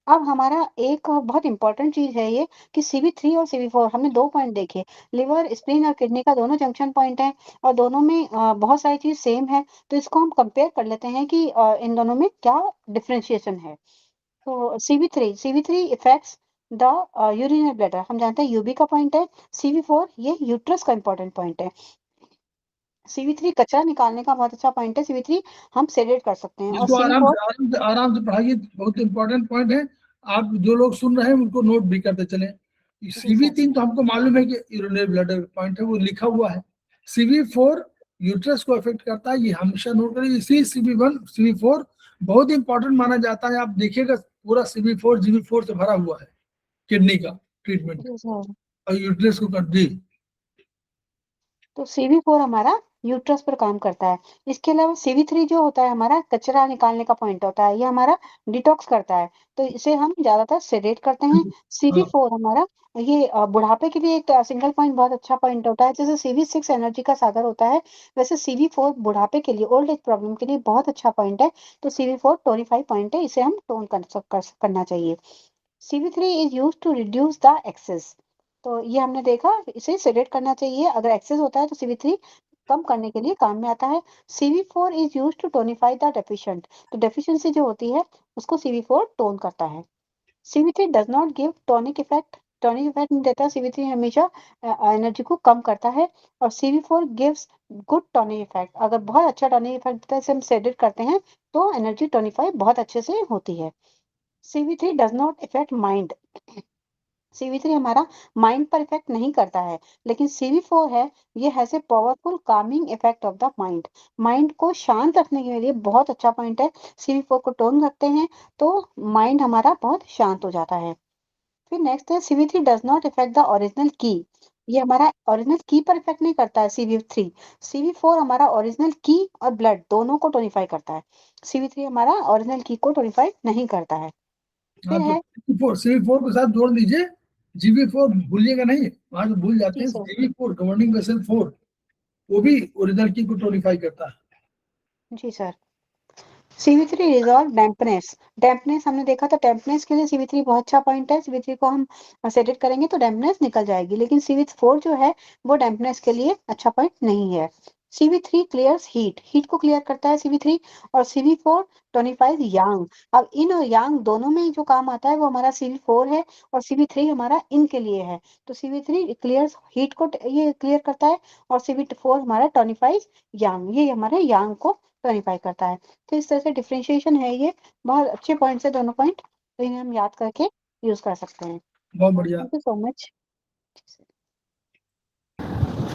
अब हमारा एक बहुत इंपॉर्टेंट चीज है ये कि CV3 और CV4 हमने 2 पॉइंट देखे, लिवर, स्प्लीन और किडनी का दोनों जंक्शन पॉइंट है और दोनों में बहुत सारी चीज सेम है, तो इसको हम कंपेयर कर लेते हैं कि इन दोनों में क्या डिफरेंशिएशन है। तो CV3 effects the urinary bladder, हम जानते हैं यूबी का पॉइंट है। CV4 ये यूट्रस का इंपॉर्टेंट पॉइंट है। CV3 कचरा निकालने का बहुत अच्छा पॉइंट है, CV3 हम सेडेट कर सकते हैं। और इसको CV4 आराम से पढ़ाइए, बहुत इंपॉर्टेंट पॉइंट है, आप जो लोग सुन रहे हैं उनको नोट भी करते चले। CV3 तो हमको मालूम है कि यूरिनरी ब्लैडर पॉइंट है, वो लिखा हुआ है। CV4 यूट्रस को अफेक्ट करता है, ये हमेशा नोट करिए। इसी CV1 CV4 बहुत इंपॉर्टेंट माना जाता है, आप देखिएगा पूरा CV4 से भरा हुआ है किडनी का ट्रीटमेंट, और यूट्रस को कर दी। तो CV4 हमारा यूट्रस पर काम करता है। इसके अलावा CV3 जो होता है हमारा कचरा निकालने का पॉइंट होता है, ये हमारा डिटॉक्स करता है, तो इसे हम ज्यादातर सेडेट करते हैं। हाँ, CV4 हमारा ये बुढ़ापे के लिए एक सिंगल पॉइंट बहुत अच्छा पॉइंट होता है। जैसे CV6 एनर्जी का सागर होता है, वैसे CV4 बुढ़ापे के लिए, ओल्ड एज प्रॉब्लम के लिए बहुत अच्छा पॉइंट है। तो CV4 टोनिफाई पॉइंट है, इसे हम टोन करना चाहिए। CV3 is use to reduce the excess, तो ये हमने देखा, इसे सेडेट करना चाहिए। अगर एक्सेस होता है तो CV3 कम करने के लिए काम में आता है। CV4 is use to tonify the deficient, तो डेफिशिएंसी जो होती है उसको CV4 टोन करता है। CV3 does not give tonic effect, tonic effect नहीं देता। CV3 हमेशा एनर्जी को कम करता है। और CV4 gives good tonic effect, अगर बहुत अच्छा टॉनिक इफेक्ट देता है, इसे हम सेडेट करते हैं तो एनर्जी टॉनिफाई बहुत अच्छे से होती है। CV3 does not effect mind, CV3 हमारा माइंड पर इफेक्ट नहीं करता है, लेकिन CV4 है, ये has a powerful Kameng effect of the mind, mind को शांत रखने के लिए बहुत अच्छा पॉइंट है। CV4 को टोन रखते हैं तो माइंड हमारा बहुत शांत हो जाता है। फिर नेक्स्ट है CV3 does not effect the original की, ये हमारा ओरिजिनल की पर इफेक्ट नहीं करता है CV3। CV4 हमारा ओरिजिनल की और ब्लड दोनों को टोनिफाई करता है, CV3 हमारा ओरिजिनल की को टोनिफाई नहीं करता है। फिर हाँ, तो है CV4 के साथ जोड़ दीजिए, GB4 भूलिएगा नहीं, वहां जो भूल जाते जी हैं। सर, GB4 गवर्निंग वेसल 4 वो भी ओरिजिनल की को टोनिफाई करता है। जी sir. CV3 resolve dampness, dampness हमने देखा था, डैम्पनेस के लिए CV3 बहुत अच्छा पॉइंट है। CV3 को हम सेडेट करेंगे तो डैम्पनेस निकल जाएगी, लेकिन CV4 जो है वो डैम्पनेस के लिए अच्छा पॉइंट नहीं है। CV3 क्लियर्स हीट, हीट को क्लियर करता है CV3। और CV4 टोनिफाइज यांग, अब इन और यांग दोनों में जो काम आता है वो हमारा CV4 है, और CV3 हमारा इन के लिए है। तो CV3 क्लियर्स हीट को ये क्लियर करता है, और CV4 हमारा टोनिफाइज यांग, ये हमारे यांग को टोनिफाई करता है। तो इस तरह से डिफरेंशिएशन है, ये बहुत अच्छे पॉइंट्स है दोनों पॉइंट, तो इन्हें हम याद करके यूज कर सकते हैं। बहुत बढ़िया। Thank you so much.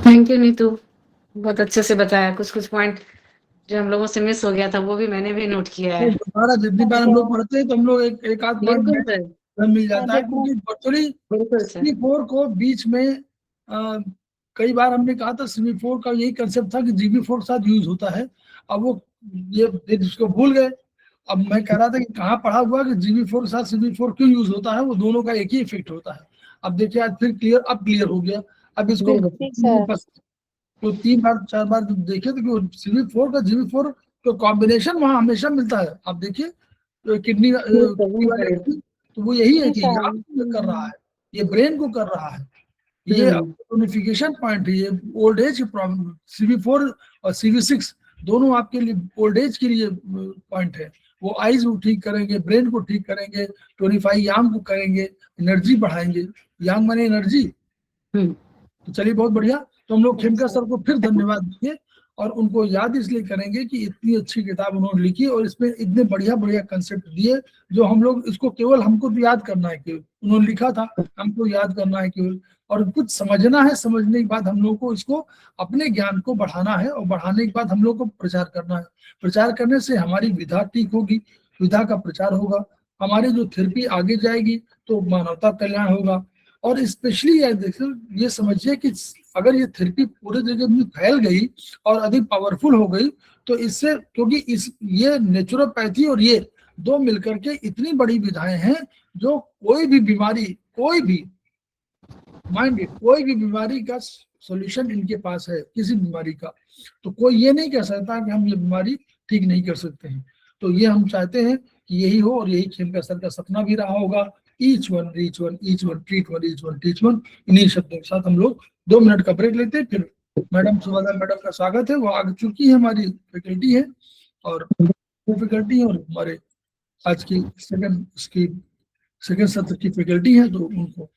Thank you Neetu, बहुत अच्छे से बताया। कुछ कुछ पॉइंट जो हम लोगों से मिस हो गया था वो भी मैंने भी नोट किया है। दोबारा जितनी बार हम लोग पढ़ते हैं तो हम लोग एक आध पॉइंट बिल्कुल सर, मिल जाता है, क्योंकि एक्चुअली बिल्कुल सर। CV4 को बीच में कई बार हमने कहा था, CV4 का यही कंसेप्ट था कि GB4 के साथ यूज होता है। अब वो ये उसको भूल गए। अब मैं कह रहा था कि कहाँ पढ़ा हुआ कि GB4 के साथ CV4 क्यों यूज होता है, वो दोनों का एक ही इफेक्ट होता है। अब देखिए आज फिर क्लियर हो गया। अब इसको बिल्कुल ठीक सर, तो 3 बार 4 बार जब देखे तो CV4 का GB4 तो कॉम्बिनेशन वहां हमेशा मिलता है। आप देखिए किडनी वाले बिल्कुल। की, तो वो यही है जी कि सर। याद कर रहा है, ये ब्रेन को कर रहा है, ये हम्म, टोनिफिकेशन पॉइंट है, ये ओल्ड एज प्रॉब्लम। CV4 और CV6 दोनों आपके लिए ओल्ड एज के लिए पॉइंट है। वो आईज को ठीक करेंगे, ब्रेन को ठीक करेंगे, टोनिफाई यांग को करेंगे, एनर्जी बढ़ाएंगे। यांग माने एनर्जी। हम्म, तो चलिए बहुत बढ़िया। तो हम लोग जी खेमका सर। सर को फिर धन्यवाद देंगे, और उनको याद इसलिए करेंगे कि इतनी अच्छी किताब उन्होंने लिखी और इसमें इतने बढ़िया बढ़िया कंसेप्ट दिए, जो हम लोग इसको केवल हमको तो याद करना है, केवल उन्होंने लिखा था हमको याद करना है केवल, और कुछ समझना है। समझने के बाद हम लोग को इसको अपने ज्ञान को बढ़ाना है, और बढ़ाने के बाद हम लोग को प्रचार करना है। प्रचार करने से हमारी विधा ठीक होगी, विधा का प्रचार होगा, हमारी जो थेरेपी आगे जाएगी, तो मानवता कल्याण होगा। और स्पेशली ये समझिए कि अगर ये थेरेपी पूरे जगह में फैल गई और अधिक पावरफुल हो गई, तो इससे, क्योंकि इस ये नेचुरोपैथी और ये दो मिलकर के इतनी बड़ी विधाएं हैं, जो कोई भी बीमारी, कोई भी माइंड, कोई भी बीमारी का सॉल्यूशन इनके पास है, किसी बीमारी का। तो कोई ये नहीं कह सकता कि हम ये बीमारी ठीक नहीं कर सकते हैं। तो ये हम चाहते हैं कि यही हो, और यही खेमका सर का सपना भी रहा होगा। Each one reach one, each one treat one, each one teach one. इन्हीं शब्दों के साथ हम लोग 2 मिनट का ब्रेक लेते हैं। फिर मैडम सुभद्रा मैडम का स्वागत है, वो आ चुकी है, हमारी फैकल्टी है, और वो फैकल्टी है, और हमारे आज की सेकंड सत्र की फैकल्टी है, तो उनको